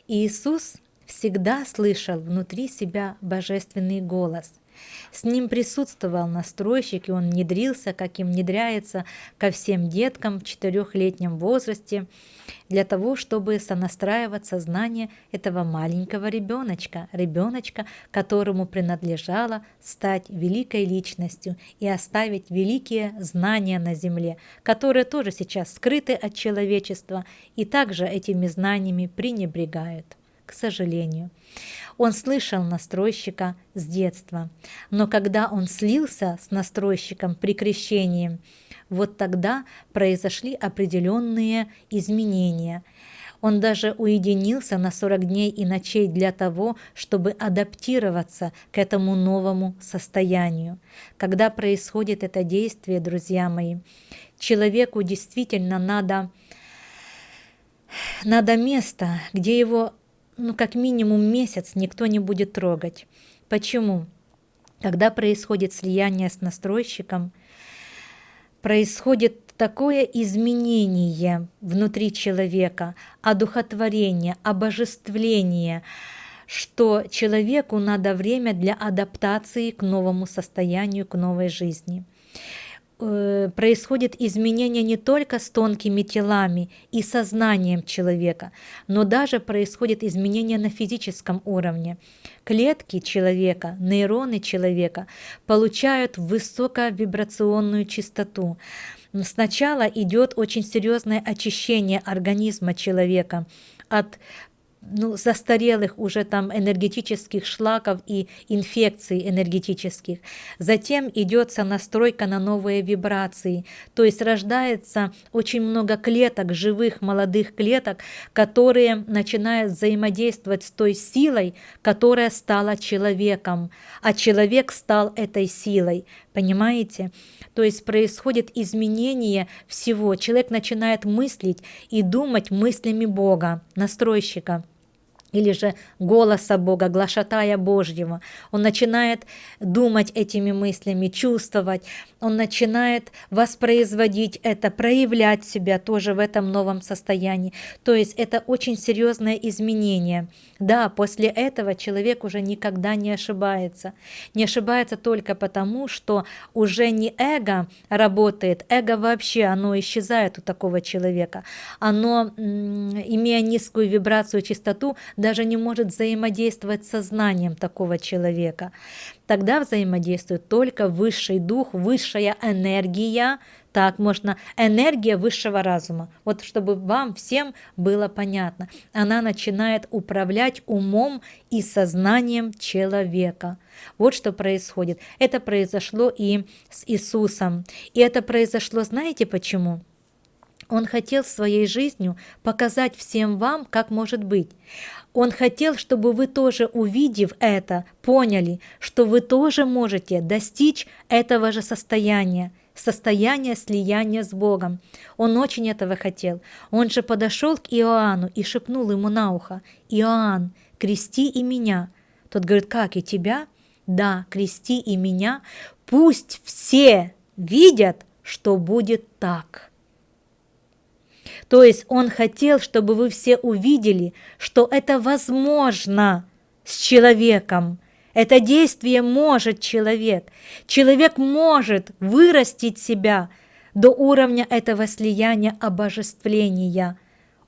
Иисус всегда слышал внутри себя божественный голос. С ним присутствовал настройщик, и он внедрился, как и внедряется ко всем деткам в 4-летнем возрасте, для того, чтобы сонастраивать сознание этого маленького ребеночка, которому принадлежало стать великой личностью и оставить великие знания на земле, которые тоже сейчас скрыты от человечества, и также этими знаниями пренебрегают, к сожалению. Он слышал настройщика с детства, но когда он слился с настройщиком при крещении, вот тогда произошли определенные изменения. Он даже уединился на 40 дней и ночей для того, чтобы адаптироваться к этому новому состоянию. Когда происходит это действие, друзья мои, человеку действительно надо место, где его как минимум месяц никто не будет трогать. Почему? Когда происходит слияние с настройщиком, происходит такое изменение внутри человека, одухотворение, обожествление, что человеку надо время для адаптации к новому состоянию, к новой жизни. происходит изменение не только с тонкими телами и сознанием человека, но даже происходит изменение на физическом уровне. Клетки человека, нейроны человека получают высоковибрационную частоту. Сначала идет очень серьезное очищение организма человека от застарелых уже там энергетических шлаков и инфекций энергетических. Затем идет настройка на новые вибрации, то есть рождается очень много клеток, живых молодых клеток, которые начинают взаимодействовать с той силой, которая стала человеком, а человек стал этой силой. Понимаете? То есть происходит изменение всего. Человек начинает мыслить и думать мыслями Бога, настройщика, или же голоса Бога, глашатая Божьего. Он начинает думать этими мыслями, чувствовать, он начинает воспроизводить это, проявлять себя тоже в этом новом состоянии. То есть это очень серьезное изменение. Да, после этого человек уже никогда не ошибается. Не ошибается только потому, что уже не эго работает, эго вообще, оно исчезает у такого человека. Оно, имея низкую вибрацию, частоту, даже не может взаимодействовать с сознанием такого человека. Тогда взаимодействует только высший дух, высшая энергия, так можно, энергия высшего разума. Вот чтобы вам всем было понятно. Она начинает управлять умом и сознанием человека. Вот что происходит. Это произошло и с Иисусом. И это произошло, знаете почему? Он хотел своей жизнью показать всем вам, как может быть. Он хотел, чтобы вы тоже, увидев это, поняли, что вы тоже можете достичь этого же состояния слияния с Богом. Он очень этого хотел. Он же подошел к Иоанну и шепнул ему на ухо: «Иоанн, крести и меня». Тот говорит: «Как, и тебя?» «Да, крести и меня. Пусть все видят, что будет так». То есть он хотел, чтобы вы все увидели, что это возможно с человеком. Это действие может человек. Человек может вырастить себя до уровня этого слияния, обожествления.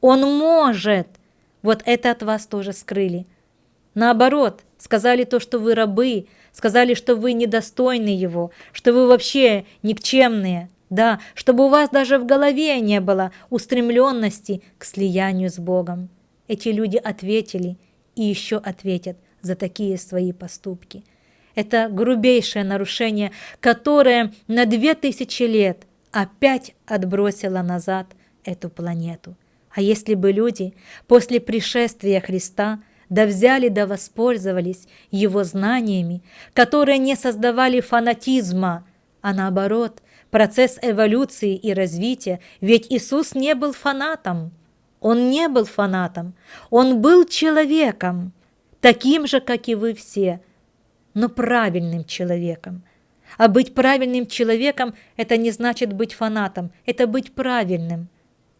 Он может. Вот это от вас тоже скрыли. Наоборот, сказали то, что вы рабы, сказали, что вы недостойны его, что вы вообще никчемные. Да, чтобы у вас даже в голове не было устремленности к слиянию с Богом. Эти люди ответили и еще ответят за такие свои поступки. Это грубейшее нарушение, которое на 2000 лет опять отбросило назад эту планету. А если бы люди после пришествия Христа да взяли да воспользовались Его знаниями, которые не создавали фанатизма, а наоборот, процесс эволюции и развития, ведь Иисус не был фанатом. Он не был фанатом. Он был человеком, таким же, как и вы все, но правильным человеком. А быть правильным человеком – это не значит быть фанатом, это быть правильным.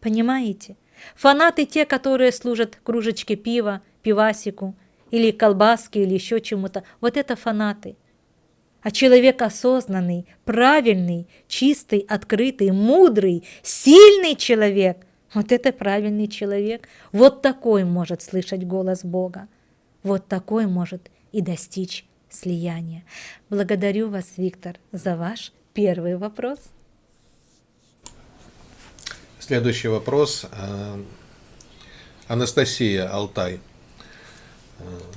Понимаете? Фанаты те, которые служат кружечке пива, пивасику, или колбаски, или еще чему-то. Вот это фанаты. А человек осознанный, правильный, чистый, открытый, мудрый, сильный человек, вот это правильный человек. Вот такой может слышать голос Бога. Вот такой может и достичь слияния. Благодарю вас, Виктор, за ваш первый вопрос. Следующий вопрос. Анастасия, Алтай.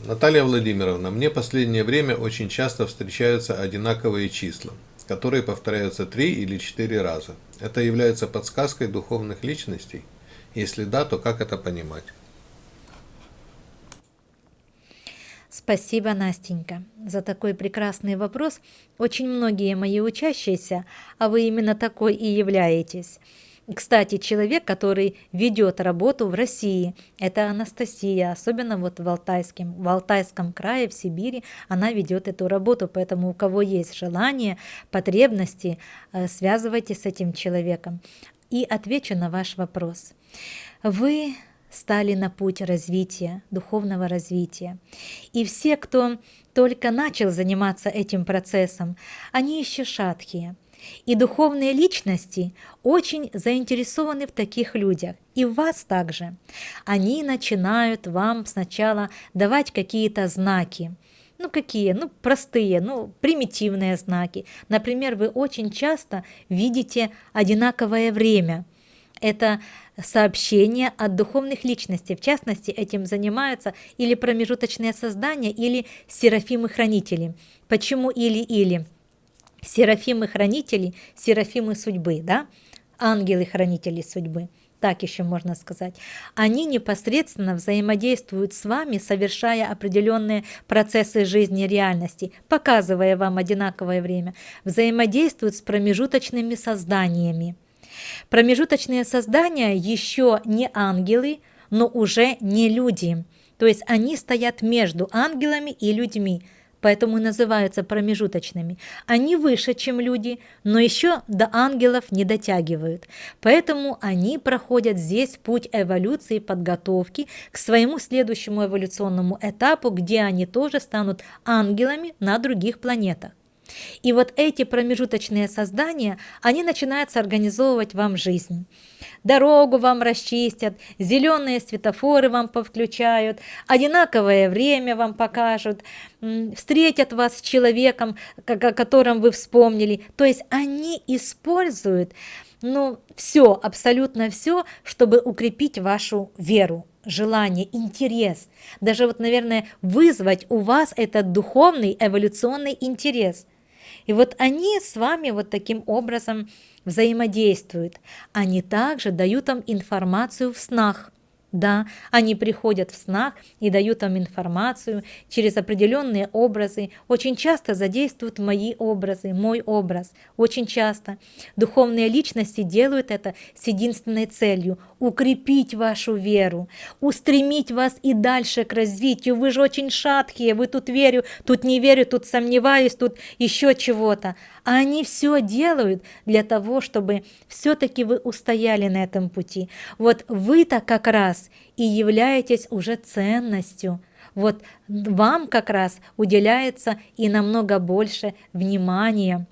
Наталья Владимировна, мне последнее время очень часто встречаются одинаковые числа, которые повторяются 3 или 4 раза. Это является подсказкой духовных личностей? Если да, то как это понимать? Спасибо, Настенька, за такой прекрасный вопрос. Очень многие мои учащиеся, а вы именно такой и являетесь. Кстати, человек, который ведет работу в России, это Анастасия, особенно вот в Алтайском крае, в Сибири, она ведет эту работу, поэтому у кого есть желание, потребности, связывайтесь с этим человеком. И отвечу на ваш вопрос. Вы стали на путь развития, духовного развития. И все, кто только начал заниматься этим процессом, они еще шаткие. И духовные личности очень заинтересованы в таких людях, и в вас также. Они начинают вам сначала давать какие-то знаки. Ну какие? Ну простые, ну примитивные знаки. Например, вы очень часто видите одинаковое время. Это сообщение от духовных личностей. В частности, этим занимаются или промежуточные создания, или серафимы-хранители. Почему или-или? Серафимы-хранители, серафимы судьбы, да? Ангелы-хранители судьбы, так еще можно сказать. Они непосредственно взаимодействуют с вами, совершая определенные процессы жизни реальности, показывая вам одинаковое время, взаимодействуют с промежуточными созданиями. Промежуточные создания еще не ангелы, но уже не люди. То есть они стоят между ангелами и людьми, поэтому и называются промежуточными. Они выше, чем люди, но еще до ангелов не дотягивают. Поэтому они проходят здесь путь эволюции, подготовки к своему следующему эволюционному этапу, где они тоже станут ангелами на других планетах. И вот эти промежуточные создания, они начинают организовывать вам жизнь. Дорогу вам расчистят, зеленые светофоры вам повключают, одинаковое время вам покажут, встретят вас с человеком, о котором вы вспомнили. То есть они используют все, абсолютно все, чтобы укрепить вашу веру, желание, интерес. Даже вот, наверное, вызвать у вас этот духовный эволюционный интерес. И вот они с вами вот таким образом взаимодействуют. Они также дают вам информацию в снах. Да, они приходят в снах и дают вам информацию через определенные образы. Очень часто задействуют мои образы, мой образ. Очень часто. Духовные личности делают это с единственной целью – укрепить вашу веру, устремить вас и дальше к развитию. Вы же очень шаткие, вы тут верю, тут не верю, тут сомневаюсь, тут еще чего-то. А они все делают для того, чтобы все-таки вы устояли на этом пути. Вот вы-то как раз и являетесь уже ценностью. Вот вам как раз уделяется и намного больше внимания.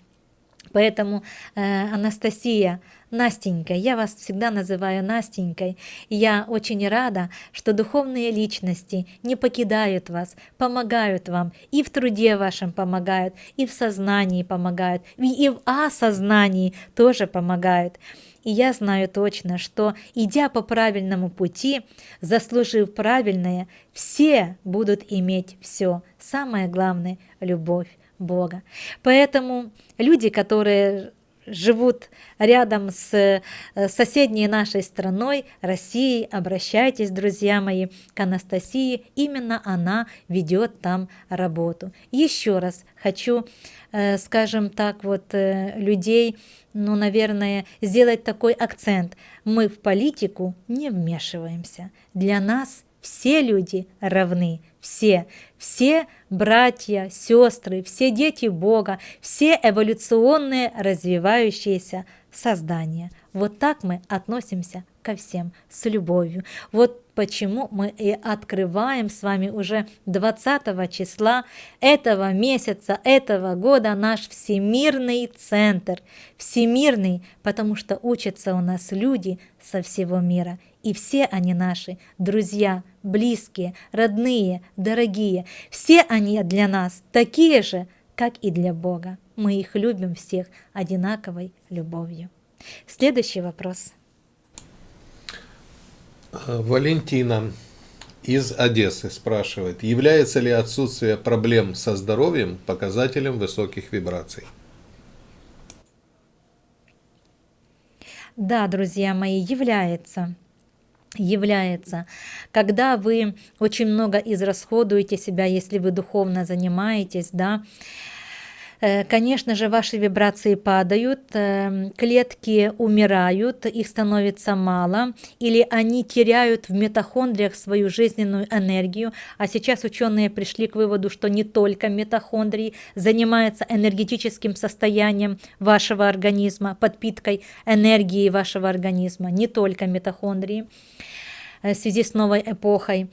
Поэтому, Анастасия, Настенька, я вас всегда называю Настенькой, и я очень рада, что духовные личности не покидают вас, помогают вам, и в труде вашем помогают, и в сознании помогают, и в осознании тоже помогают. И я знаю точно, что, идя по правильному пути, заслужив правильное, все будут иметь все. Самое главное – любовь Бога. Поэтому люди, которые живут рядом с соседней нашей страной, Россией, обращайтесь, друзья мои, к Анастасии. Именно она ведет там работу. Еще раз хочу, скажем так, людей, наверное, сделать такой акцент. Мы в политику не вмешиваемся. Для нас все люди равны, все братья, сестры, все дети Бога, все эволюционные развивающиеся создания. Вот так мы относимся ко всем с любовью. Вот почему мы и открываем с вами уже 20 числа этого месяца, этого года наш всемирный центр. Всемирный, потому что учатся у нас люди со всего мира. И все они наши друзья, близкие, родные, дорогие. Все они для нас такие же, как и для Бога. Мы их любим всех одинаковой любовью. Следующий вопрос. Валентина из Одессы спрашивает, является ли отсутствие проблем со здоровьем показателем высоких вибраций? Да, друзья мои, является. Когда вы очень много израсходуете себя, если вы духовно занимаетесь, да, конечно же, ваши вибрации падают, клетки умирают, их становится мало, или они теряют в митохондриях свою жизненную энергию. А сейчас ученые пришли к выводу, что не только митохондрии занимаются энергетическим состоянием вашего организма, подпиткой энергии вашего организма, не только митохондрии в связи с новой эпохой.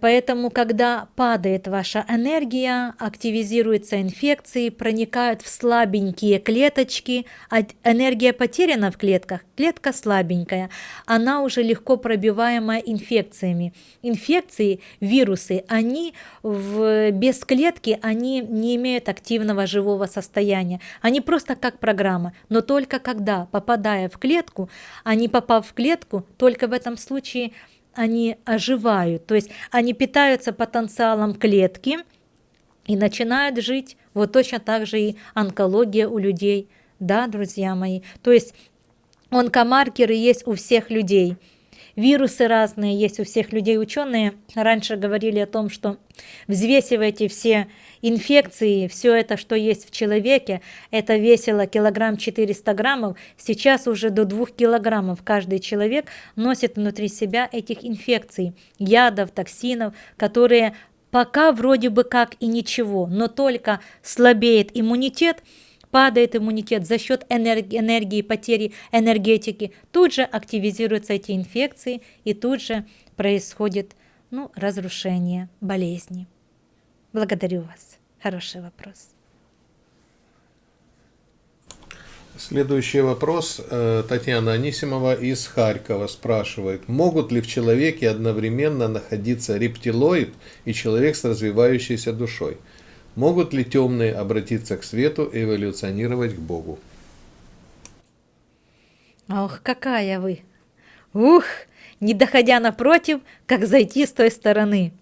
Поэтому, когда падает ваша энергия, активизируются инфекции, проникают в слабенькие клеточки, а энергия потеряна в клетках, клетка слабенькая, она уже легко пробиваемая инфекциями. Инфекции, вирусы, они без клетки, они не имеют активного живого состояния, они просто как программа, но только когда, попадая в клетку, а не попав в клетку, только в этом случае они оживают, то есть они питаются потенциалом клетки и начинают жить. Вот точно так же и онкология у людей, да, друзья мои. То есть онкомаркеры есть у всех людей. Вирусы разные есть у всех людей. Ученые раньше говорили о том, что взвесивайте все инфекции, все это, что есть в человеке, это весило 400 граммов, сейчас уже до 2 килограммов каждый человек носит внутри себя этих инфекций, ядов, токсинов, которые пока вроде бы как и ничего, но только слабеет иммунитет, падает иммунитет за счет энергии, потери энергетики, тут же активизируются эти инфекции и тут же происходит разрушение, болезни. Благодарю вас. Хороший вопрос. Следующий вопрос. Татьяна Анисимова из Харькова спрашивает, могут ли в человеке одновременно находиться рептилоид и человек с развивающейся душой? Могут ли темные обратиться к свету и эволюционировать к Богу? Ох, какая вы! Ух, не доходя напротив, как зайти с той стороны.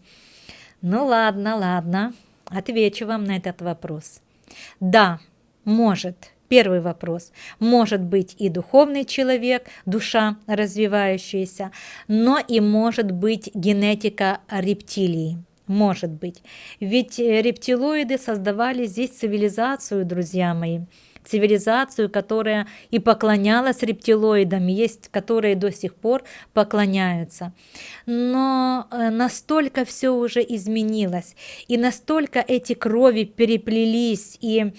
Ну ладно, отвечу вам на этот вопрос. Да, может. Первый вопрос. Может быть и духовный человек, душа развивающаяся, но и может быть генетика рептилии. Может быть. Ведь рептилоиды создавали здесь цивилизацию, друзья мои. Цивилизацию, которая и поклонялась рептилоидам, есть, которые до сих пор поклоняются. Но настолько все уже изменилось, и настолько эти крови переплелись, и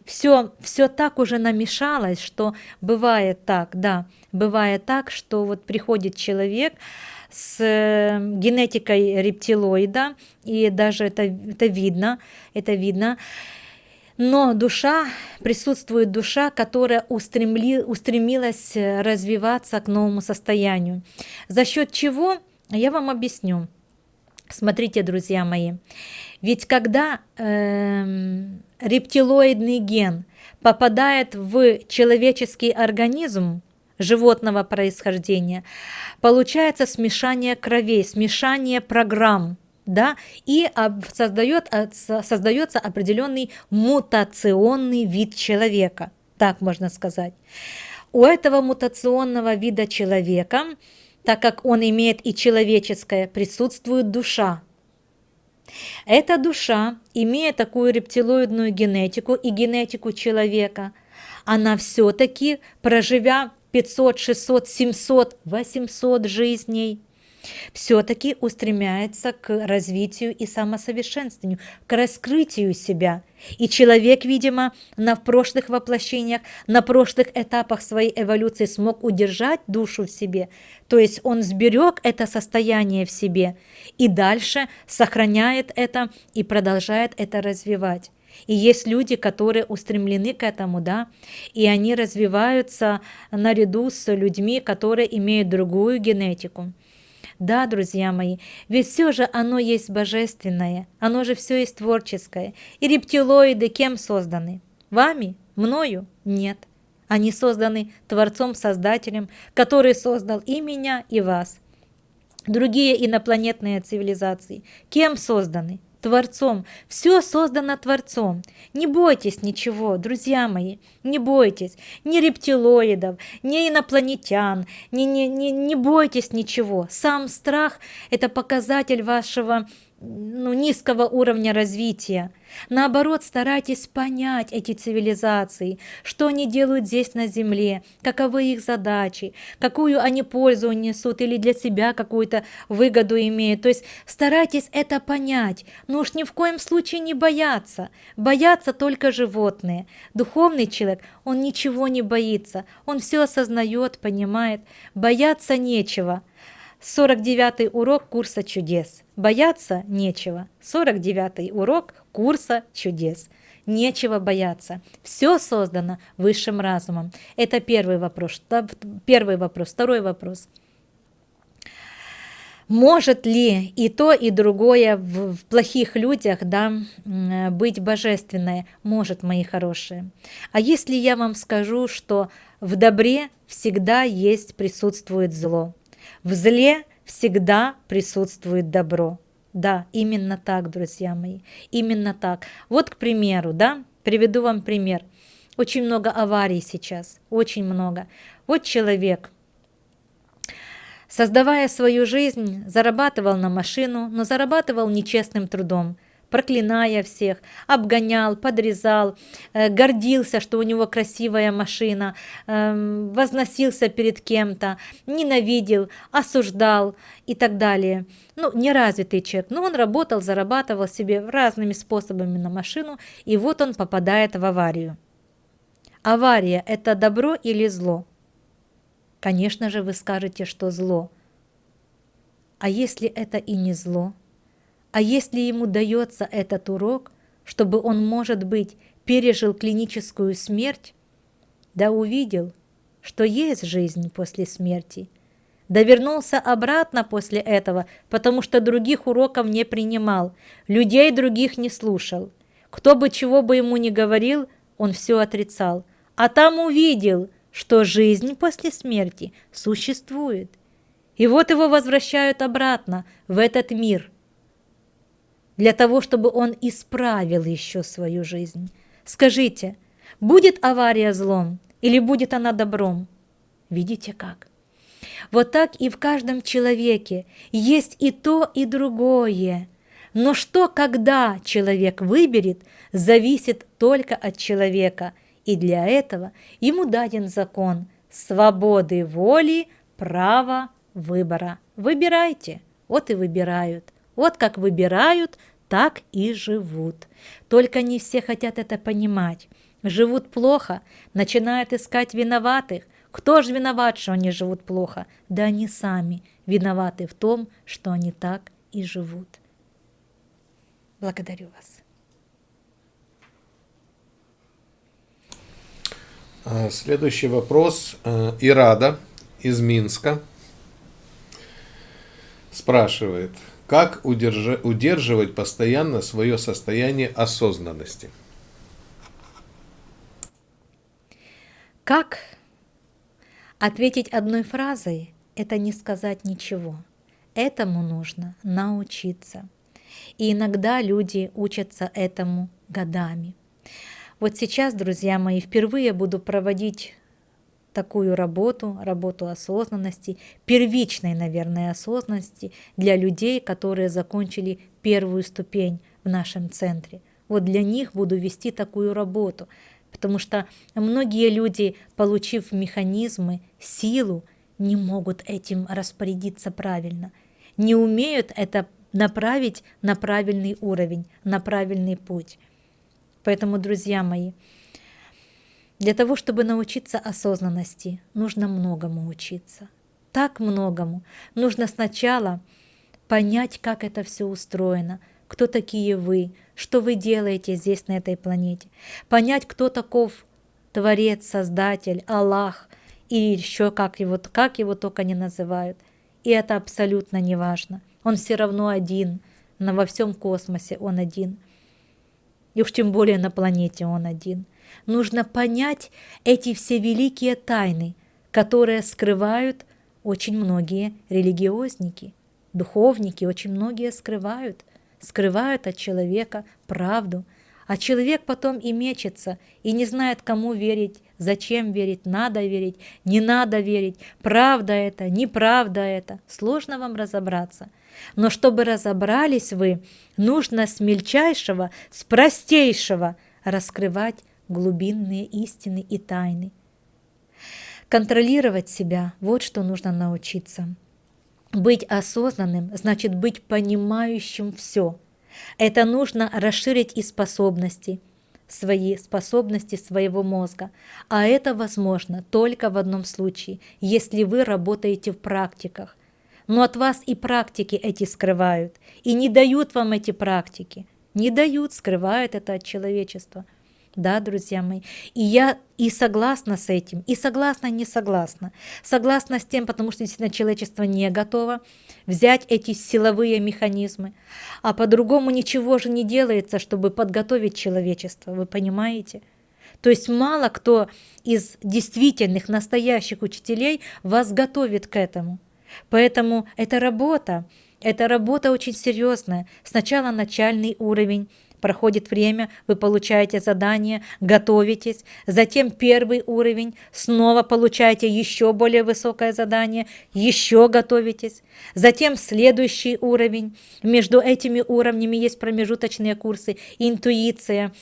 все так уже намешалось, что бывает так, что вот приходит человек с генетикой рептилоида, и даже это видно, но присутствует душа, которая устремилась развиваться к новому состоянию. За счет чего? Я вам объясню. Смотрите, друзья мои, ведь когда рептилоидный ген попадает в человеческий организм животного происхождения, получается смешание кровей, смешание программ, да, и создается определенный мутационный вид человека, так можно сказать. У этого мутационного вида человека, так как он имеет и человеческое, присутствует душа. Эта душа, имея такую рептилоидную генетику и генетику человека, она все-таки, проживя 500, 600, 700, 800 жизней, все-таки устремляется к развитию и самосовершенствованию, к раскрытию себя. И человек, видимо, в прошлых воплощениях, на прошлых этапах своей эволюции смог удержать душу в себе, то есть он сберег это состояние в себе и дальше сохраняет это и продолжает это развивать. И есть люди, которые устремлены к этому, да, и они развиваются наряду с людьми, которые имеют другую генетику. Да, друзья мои, ведь все же оно есть божественное, оно же все есть творческое. И рептилоиды кем созданы? Вами? Мною? Нет. Они созданы Творцом-Создателем, который создал и меня, и вас. Другие инопланетные цивилизации кем созданы? Творцом. Все создано Творцом. Не бойтесь ничего, друзья мои, не бойтесь ни рептилоидов, ни инопланетян, не бойтесь ничего. Сам страх – это показатель вашего низкого уровня развития. Наоборот, старайтесь понять эти цивилизации, что они делают здесь на Земле, каковы их задачи, какую они пользу несут или для себя какую-то выгоду имеют. То есть старайтесь это понять, но уж ни в коем случае не бояться. Боятся только животные. Духовный человек, он ничего не боится, он все осознает, понимает, бояться нечего. 49-й урок курса чудес. Бояться нечего. 49-й урок курса чудес. Нечего бояться. Все создано высшим разумом. Это первый вопрос. Второй вопрос. Может ли и то, и другое в плохих людях, да, быть божественное? Может, мои хорошие. А если я вам скажу, что в добре всегда присутствует зло, в зле всегда присутствует добро? Да, именно так, друзья мои, именно так. Вот, к примеру, да, приведу вам пример. Очень много аварий сейчас, очень много. Вот человек, создавая свою жизнь, зарабатывал на машину, но зарабатывал нечестным трудом, проклиная всех, обгонял, подрезал, гордился, что у него красивая машина, возносился перед кем-то, ненавидел, осуждал и так далее. Ну, неразвитый человек, но он работал, зарабатывал себе разными способами на машину, и вот он попадает в аварию. Авария – это добро или зло? Конечно же, вы скажете, что зло. А если это и не зло? А если ему дается этот урок, чтобы он, может быть, пережил клиническую смерть, да увидел, что есть жизнь после смерти, да вернулся обратно после этого, потому что других уроков не принимал, людей других не слушал. Кто бы чего бы ему ни говорил, он все отрицал. А там увидел, что жизнь после смерти существует. И вот его возвращают обратно в этот мир, для того, чтобы он исправил еще свою жизнь. Скажите, будет авария злом или будет она добром? Видите как? Вот так и в каждом человеке есть и то, и другое. Но что, когда человек выберет, зависит только от человека. И для этого ему даден закон свободы воли, права выбора. Выбирайте, вот и выбирают. Вот как выбирают, так и живут. Только не все хотят это понимать. Живут плохо, начинают искать виноватых. Кто же виноват, что они живут плохо? Да они сами виноваты в том, что они так и живут. Благодарю вас. Следующий вопрос. Ирада из Минска спрашивает, как удерживать постоянно свое состояние осознанности? Как ответить одной фразой – это не сказать ничего. Этому нужно научиться. И иногда люди учатся этому годами. Вот сейчас, друзья мои, впервые буду проводить такую работу осознанности, первичной, наверное, осознанности для людей, которые закончили первую ступень в нашем центре. Вот для них буду вести такую работу, потому что многие люди, получив механизмы, силу, не могут этим распорядиться правильно, не умеют это направить на правильный уровень, на правильный путь. Поэтому, друзья мои, для того, чтобы научиться осознанности, нужно многому учиться. Так многому. Нужно сначала понять, как это все устроено, кто такие вы, что вы делаете здесь, на этой планете. Понять, кто таков Творец, Создатель, Аллах, и еще как его только не называют. И это абсолютно не важно. Он все равно один, но во всем космосе он один. И уж тем более на планете он один. Нужно понять эти все великие тайны, которые скрывают очень многие религиозники, духовники, очень многие скрывают от человека правду. А человек потом и мечется, и не знает, кому верить, зачем верить, надо верить, не надо верить, правда это, неправда это. Сложно вам разобраться. Но чтобы разобрались вы, нужно с мельчайшего, с простейшего раскрывать глубинные истины и тайны. Контролировать себя – вот что нужно научиться. Быть осознанным – значит быть понимающим все. Это нужно расширить и способности, свои способности своего мозга. А это возможно только в одном случае, если вы работаете в практиках. Но от вас и практики эти скрывают, и не дают вам эти практики. Не дают, скрывают это от человечества. Да, друзья мои. И я и согласна с этим, и согласна, и не согласна. Согласна с тем, потому что действительно человечество не готово взять эти силовые механизмы. А по-другому ничего же не делается, чтобы подготовить человечество, вы понимаете? То есть мало кто из действительных, настоящих учителей вас готовит к этому. Поэтому это работа очень серьезная. Сначала начальный уровень, проходит время, вы получаете задание, готовитесь, затем первый уровень, снова получаете еще более высокое задание, еще готовитесь, затем следующий уровень. Между этими уровнями есть промежуточные курсы, интуиция,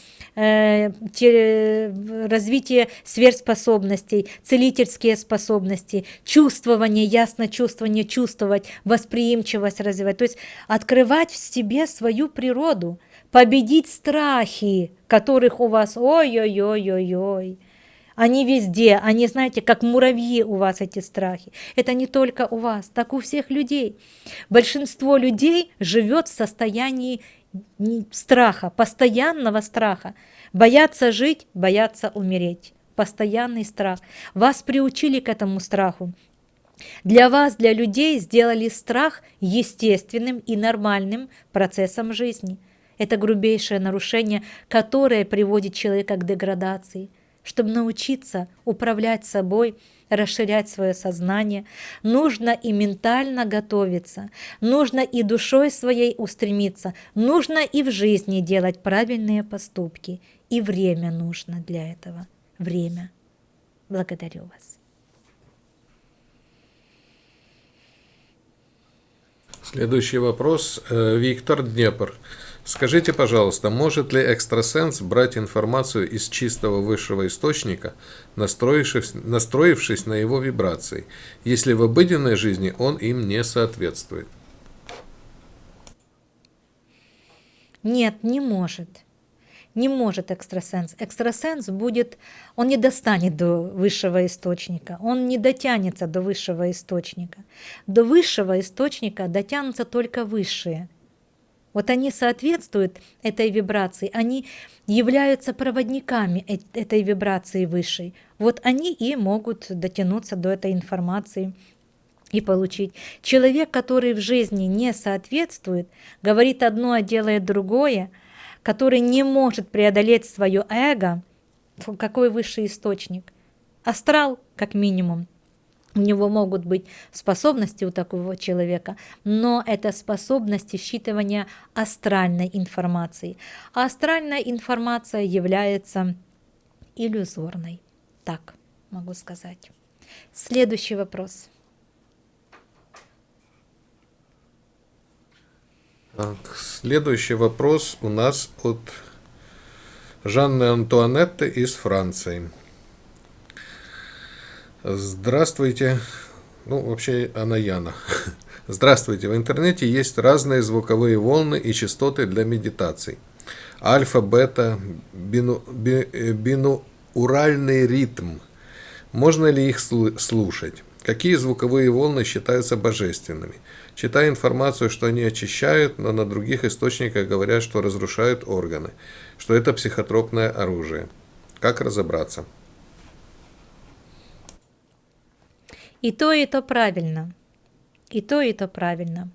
развитие сверхспособностей, целительские способности, чувствование, ясно чувствование, чувствовать, восприимчивость развивать, то есть открывать в себе свою природу, победить страхи, которых у вас ой-ой-ой-ой-ой. Они везде, они, знаете, как муравьи у вас эти страхи. Это не только у вас, так у всех людей. Большинство людей живет в состоянии страха, постоянного страха. Боятся жить, боятся умереть. Постоянный страх. Вас приучили к этому страху. Для вас, для людей, сделали страх естественным и нормальным процессом жизни. Это грубейшее нарушение, которое приводит человека к деградации. Чтобы научиться управлять собой, расширять свое сознание, нужно и ментально готовиться, нужно и душой своей устремиться, нужно и в жизни делать правильные поступки. И время нужно для этого. Время. Благодарю вас. Следующий вопрос. Виктор, Днепр. Скажите, пожалуйста, может ли экстрасенс брать информацию из чистого высшего источника, настроившись на его вибрации, если в обыденной жизни он им не соответствует? Нет, не может. Не может экстрасенс. Экстрасенс будет, он не достанет до высшего источника, он не дотянется до высшего источника. До высшего источника дотянутся только высшие. Вот они соответствуют этой вибрации, они являются проводниками этой вибрации высшей. Вот они и могут дотянуться до этой информации и получить. Человек, который в жизни не соответствует, говорит одно, а делает другое, который не может преодолеть свое эго, какой высший источник? Астрал, как минимум. У него могут быть способности у такого человека, но это способности считывания астральной информации. А астральная информация является иллюзорной. Так могу сказать. Следующий вопрос. Так, следующий вопрос у нас от Жанны Антуанетты из Франции. Здравствуйте. Ну, вообще, она Яна. Здравствуйте. В интернете есть разные звуковые волны и частоты для медитаций. Альфа, бета, бинуральный ритм. Можно ли их слушать? Какие звуковые волны считаются божественными? Читаю информацию, что они очищают, но на других источниках говорят, что разрушают органы, что это психотропное оружие. Как разобраться? И то правильно. И то правильно.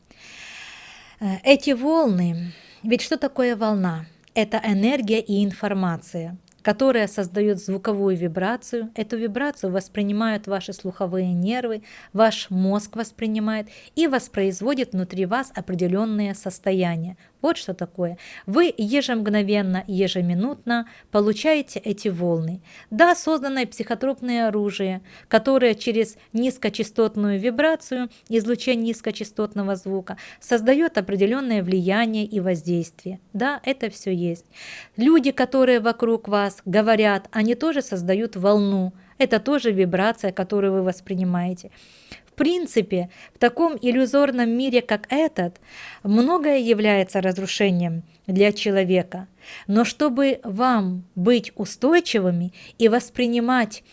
Эти волны, ведь что такое волна? Это энергия и информация, которая создает звуковую вибрацию. Эту вибрацию воспринимают ваши слуховые нервы, ваш мозг воспринимает и воспроизводит внутри вас определенные состояния. Вот что такое. Вы ежемгновенно, ежеминутно получаете эти волны. Да, созданное психотропное оружие, которое через низкочастотную вибрацию, излучение низкочастотного звука, создает определенное влияние и воздействие. Да, это все есть. Люди, которые вокруг вас говорят, они тоже создают волну. Это тоже вибрация, которую вы воспринимаете. В принципе, в таком иллюзорном мире, как этот, многое является разрушением для человека. Но чтобы вам быть устойчивыми и воспринимать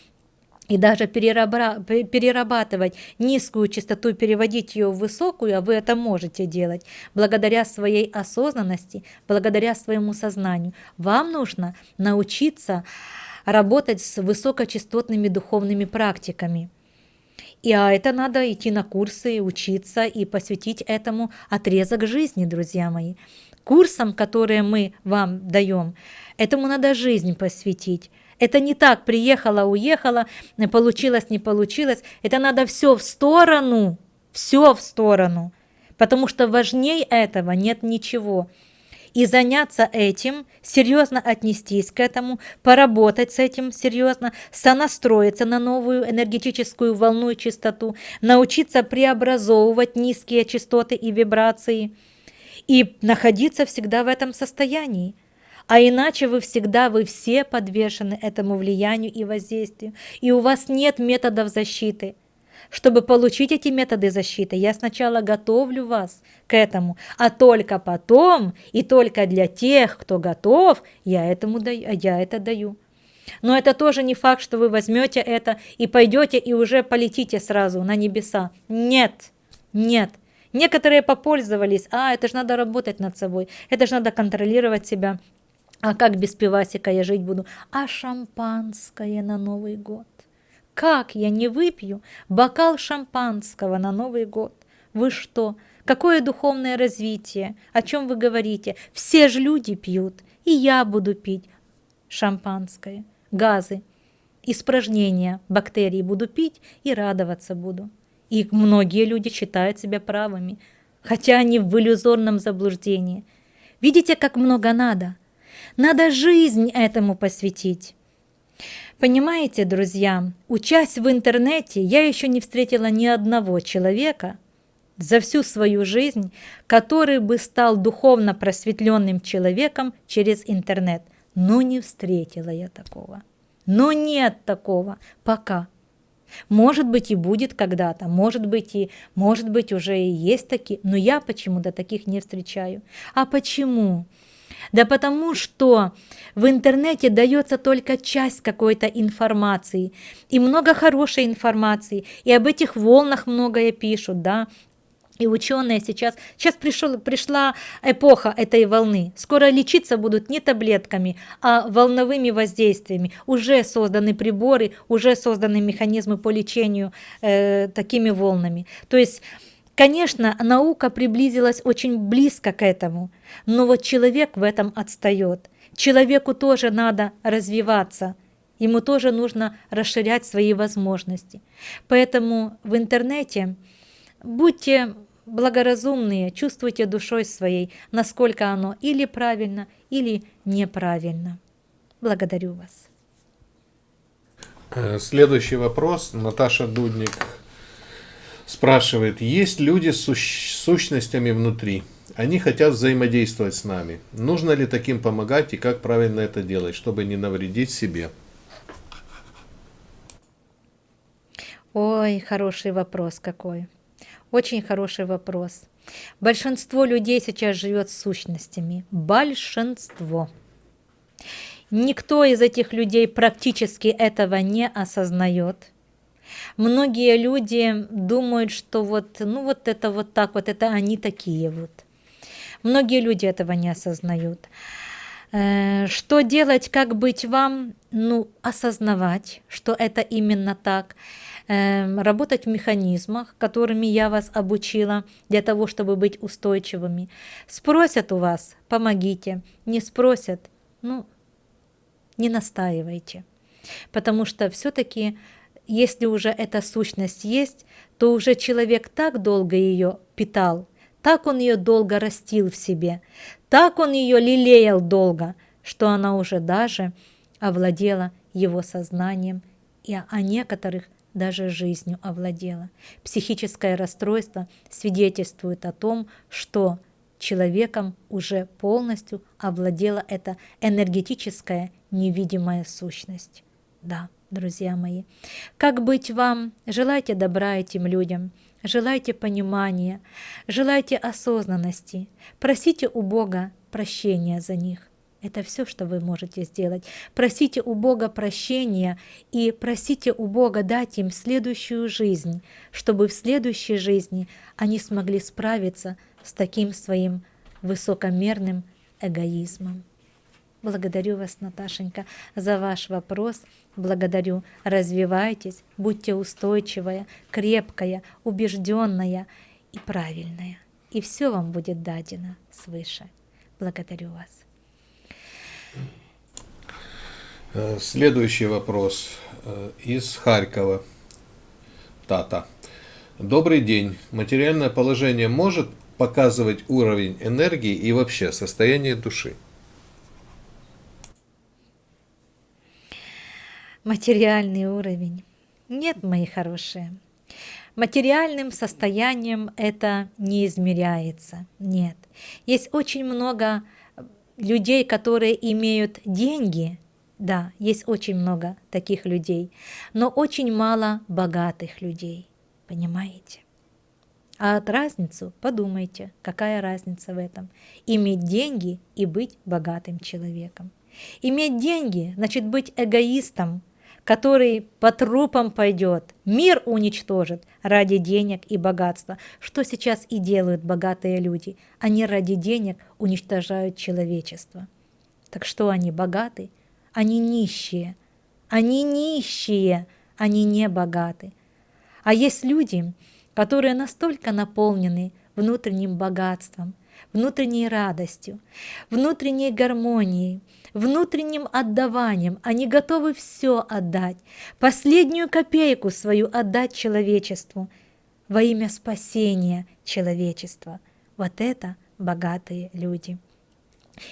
и даже перерабатывать низкую частоту, переводить ее в высокую, а вы это можете делать благодаря своей осознанности, благодаря своему сознанию. Вам нужно научиться работать с высокочастотными духовными практиками. Это надо идти на курсы, учиться и посвятить этому отрезок жизни, друзья мои. Курсам, которые мы вам даем, этому надо жизнь посвятить. Это не так, приехала, уехала, получилось, не получилось. Это надо все в сторону, потому что важнее этого нет ничего. И заняться этим, серьезно отнестись к этому, поработать с этим серьезно, сонастроиться на новую энергетическую волну и частоту, научиться преобразовывать низкие частоты и вибрации и находиться всегда в этом состоянии. А иначе вы все подвержены этому влиянию и воздействию, и у вас нет методов защиты. Чтобы получить эти методы защиты, я сначала готовлю вас к этому, а только потом и только для тех, кто готов, я это даю. Но это тоже не факт, что вы возьмете это и пойдете и уже полетите сразу на небеса. Нет. Некоторые попользовались, это же надо работать над собой, это же надо контролировать себя. А как без пивасика я жить буду? А шампанское на Новый год? Как я не выпью бокал шампанского на Новый год? Вы что? Какое духовное развитие? О чем вы говорите? Все же люди пьют, и я буду пить шампанское, газы, испражнения бактерий буду пить и радоваться буду. И многие люди считают себя правыми, хотя они в иллюзорном заблуждении. Видите, как много надо? Надо жизнь этому посвятить. Понимаете, друзья, учась в интернете, я еще не встретила ни одного человека за всю свою жизнь, который бы стал духовно просветленным человеком через интернет. Но не встретила я такого. Но нет такого пока. Может быть, и будет когда-то, может быть, уже и есть такие, но я почему-то таких не встречаю. А почему? Да потому что в интернете дается только часть какой-то информации, и много хорошей информации, и об этих волнах многое пишут, да. И ученые сейчас пришла эпоха этой волны. Скоро лечиться будут не таблетками, а волновыми воздействиями. Уже созданы приборы, уже созданы механизмы по лечению такими волнами. То есть, конечно, наука приблизилась очень близко к этому, но вот человек в этом отстает. Человеку тоже надо развиваться, ему тоже нужно расширять свои возможности. Поэтому в интернете будьте благоразумные, чувствуйте душой своей, насколько оно или правильно, или неправильно. Благодарю вас. Следующий вопрос. Наташа Дудник спрашивает, есть люди с сущностями внутри, они хотят взаимодействовать с нами. Нужно ли таким помогать и как правильно это делать, чтобы не навредить себе? Ой, хороший вопрос какой. Очень хороший вопрос. Большинство людей сейчас живет с сущностями. Большинство. Никто из этих людей практически этого не осознает. Многие люди думают, что это вот так, вот это они такие вот. Многие люди этого не осознают. Что делать, как быть вам? Осознавать, что это именно так. Работать в механизмах, которыми я вас обучила, для того, чтобы быть устойчивыми. Спросят у вас, помогите. Не спросят, не настаивайте. Потому что все-таки, если уже эта сущность есть, то уже человек так долго ее питал, так он ее долго растил в себе, так он ее лелеял долго, что она уже даже овладела его сознанием, и о некоторых даже жизнью овладела. Психическое расстройство свидетельствует о том, что человеком уже полностью овладела эта энергетическая невидимая сущность. Да, друзья мои, как быть вам? Желайте добра этим людям, желайте понимания, желайте осознанности, просите у Бога прощения за них. Это все, что вы можете сделать. Просите у Бога прощения и просите у Бога дать им следующую жизнь, чтобы в следующей жизни они смогли справиться с таким своим высокомерным эгоизмом. Благодарю вас, Наташенька, за ваш вопрос. Благодарю. Развивайтесь, будьте устойчивая, крепкая, убежденная и правильная. И все вам будет дадено свыше. Благодарю вас. Следующий вопрос из Харькова. Тата. Добрый день. Материальное положение может показывать уровень энергии и вообще состояние души? Материальный уровень. Нет, мои хорошие. Материальным состоянием это не измеряется. Нет. Есть очень много людей, которые имеют деньги. Да, есть очень много таких людей. Но очень мало богатых людей. Понимаете? А от разницу подумайте, какая разница в этом. Иметь деньги и быть богатым человеком. Иметь деньги значит быть эгоистом, который по трупам пойдет, мир уничтожит ради денег и богатства. Что сейчас и делают богатые люди. Они ради денег уничтожают человечество. Так что они богаты? Они нищие. Они нищие, они не богаты. А есть люди, которые настолько наполнены внутренним богатством, внутренней радостью, внутренней гармонией, внутренним отдаванием. Они готовы все отдать, последнюю копейку свою отдать человечеству во имя спасения человечества. Вот это богатые люди.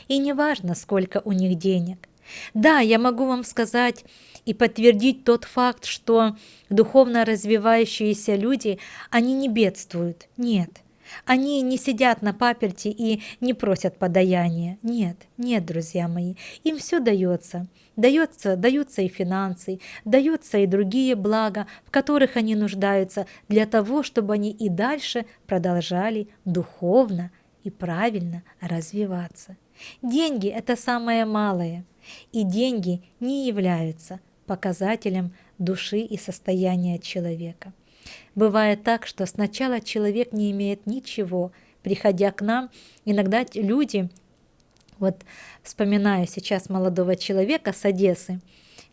И не важно, сколько у них денег. Да, я могу вам сказать и подтвердить тот факт, что духовно развивающиеся люди, они не бедствуют. Нет. Они не сидят на паперти и не просят подаяния. Нет, нет, друзья мои, им все дается. Даются и финансы, даются и другие блага, в которых они нуждаются, для того, чтобы они и дальше продолжали духовно и правильно развиваться. Деньги – это самое малое, и деньги не являются показателем души и состояния человека. Бывает так, что сначала человек не имеет ничего, приходя к нам, иногда люди, вот вспоминаю сейчас молодого человека с Одессы,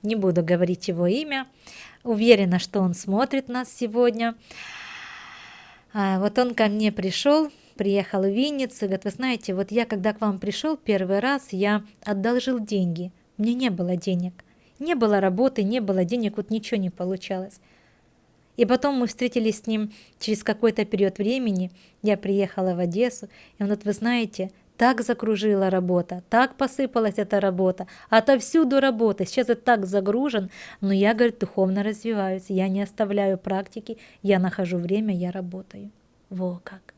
не буду говорить его имя, уверена, что он смотрит нас сегодня. Вот он ко мне приехал в Винницу, говорит, вы знаете, вот я когда к вам пришел первый раз, я одолжил деньги, мне не было денег, не было работы, не было денег, вот ничего не получалось. И потом мы встретились с ним через какой-то период времени, я приехала в Одессу, и он говорит, вы знаете, так закружила работа, так посыпалась эта работа, отовсюду работа, сейчас я так загружен, но я, говорит, духовно развиваюсь, я не оставляю практики, я нахожу время, я работаю. Во как!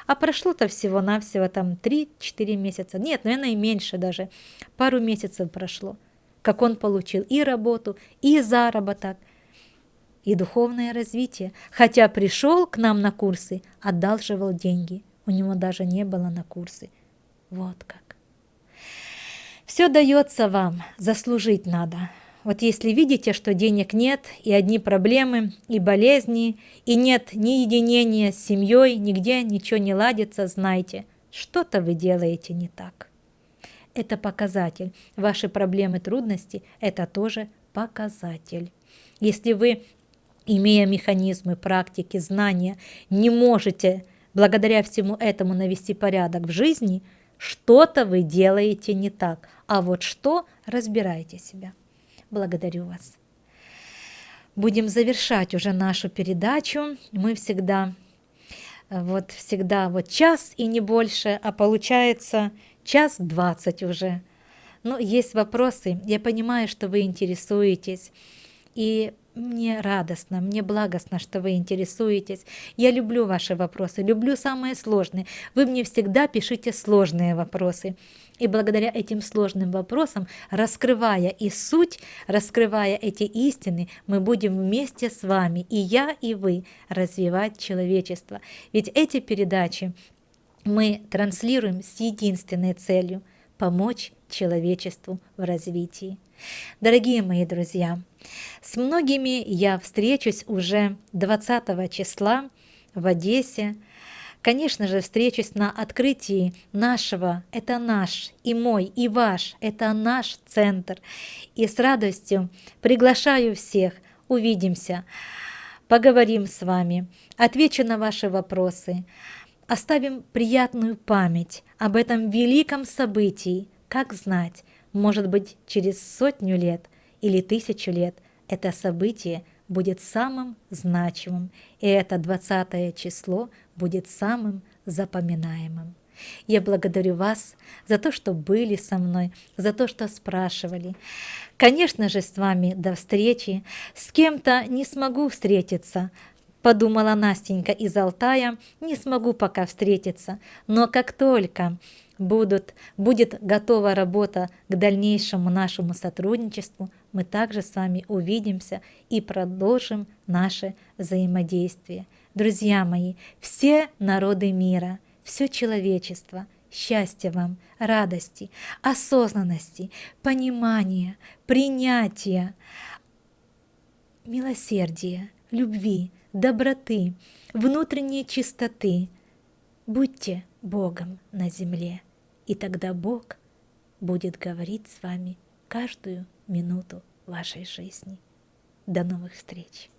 А прошло-то всего-навсего там 3-4 месяца, нет, наверное, и меньше даже, пару месяцев прошло, как он получил и работу, и заработок, и духовное развитие. Хотя пришел к нам на курсы, одалживал деньги. У него даже не было на курсы. Вот как. Все дается вам, заслужить надо. Вот если видите, что денег нет, и одни проблемы, и болезни, и нет ни единения с семьей, нигде ничего не ладится, знайте, что-то вы делаете не так. Это показатель. Ваши проблемы, трудности – это тоже показатель. Если вы, имея механизмы, практики, знания, не можете благодаря всему этому навести порядок в жизни, что-то вы делаете не так. А вот что, разбирайте себя. Благодарю вас. Будем завершать уже нашу передачу. Мы всегда час и не больше, а получается 1:20 уже. Но есть вопросы. Я понимаю, что вы интересуетесь. И мне радостно, мне благостно, что вы интересуетесь. Я люблю ваши вопросы, люблю самые сложные. Вы мне всегда пишите сложные вопросы. И благодаря этим сложным вопросам, раскрывая и суть, раскрывая эти истины, мы будем вместе с вами, и я, и вы, развивать человечество. Ведь эти передачи мы транслируем с единственной целью – помочь человечеству в развитии. Дорогие мои друзья, с многими я встречусь уже 20 числа в Одессе. Конечно же, встречусь на открытии нашего, это наш, и мой, и ваш, это наш центр. И с радостью приглашаю всех, увидимся, поговорим с вами, отвечу на ваши вопросы, оставим приятную память об этом великом событии. Как знать, может быть, через 100 лет или 1000 лет это событие будет самым значимым, и это 20 число будет самым запоминаемым. Я благодарю вас за то, что были со мной, за то, что спрашивали. Конечно же, с вами до встречи. С кем-то не смогу встретиться, подумала Настенька из Алтая, не смогу пока встретиться, но как только будет готова работа к дальнейшему нашему сотрудничеству, мы также с вами увидимся и продолжим наше взаимодействие. Друзья мои, все народы мира, все человечество, счастья вам, радости, осознанности, понимания, принятия, милосердия, любви, доброты, внутренней чистоты. Будьте Богом на земле, и тогда Бог будет говорить с вами каждую минуту вашей жизни. До новых встреч!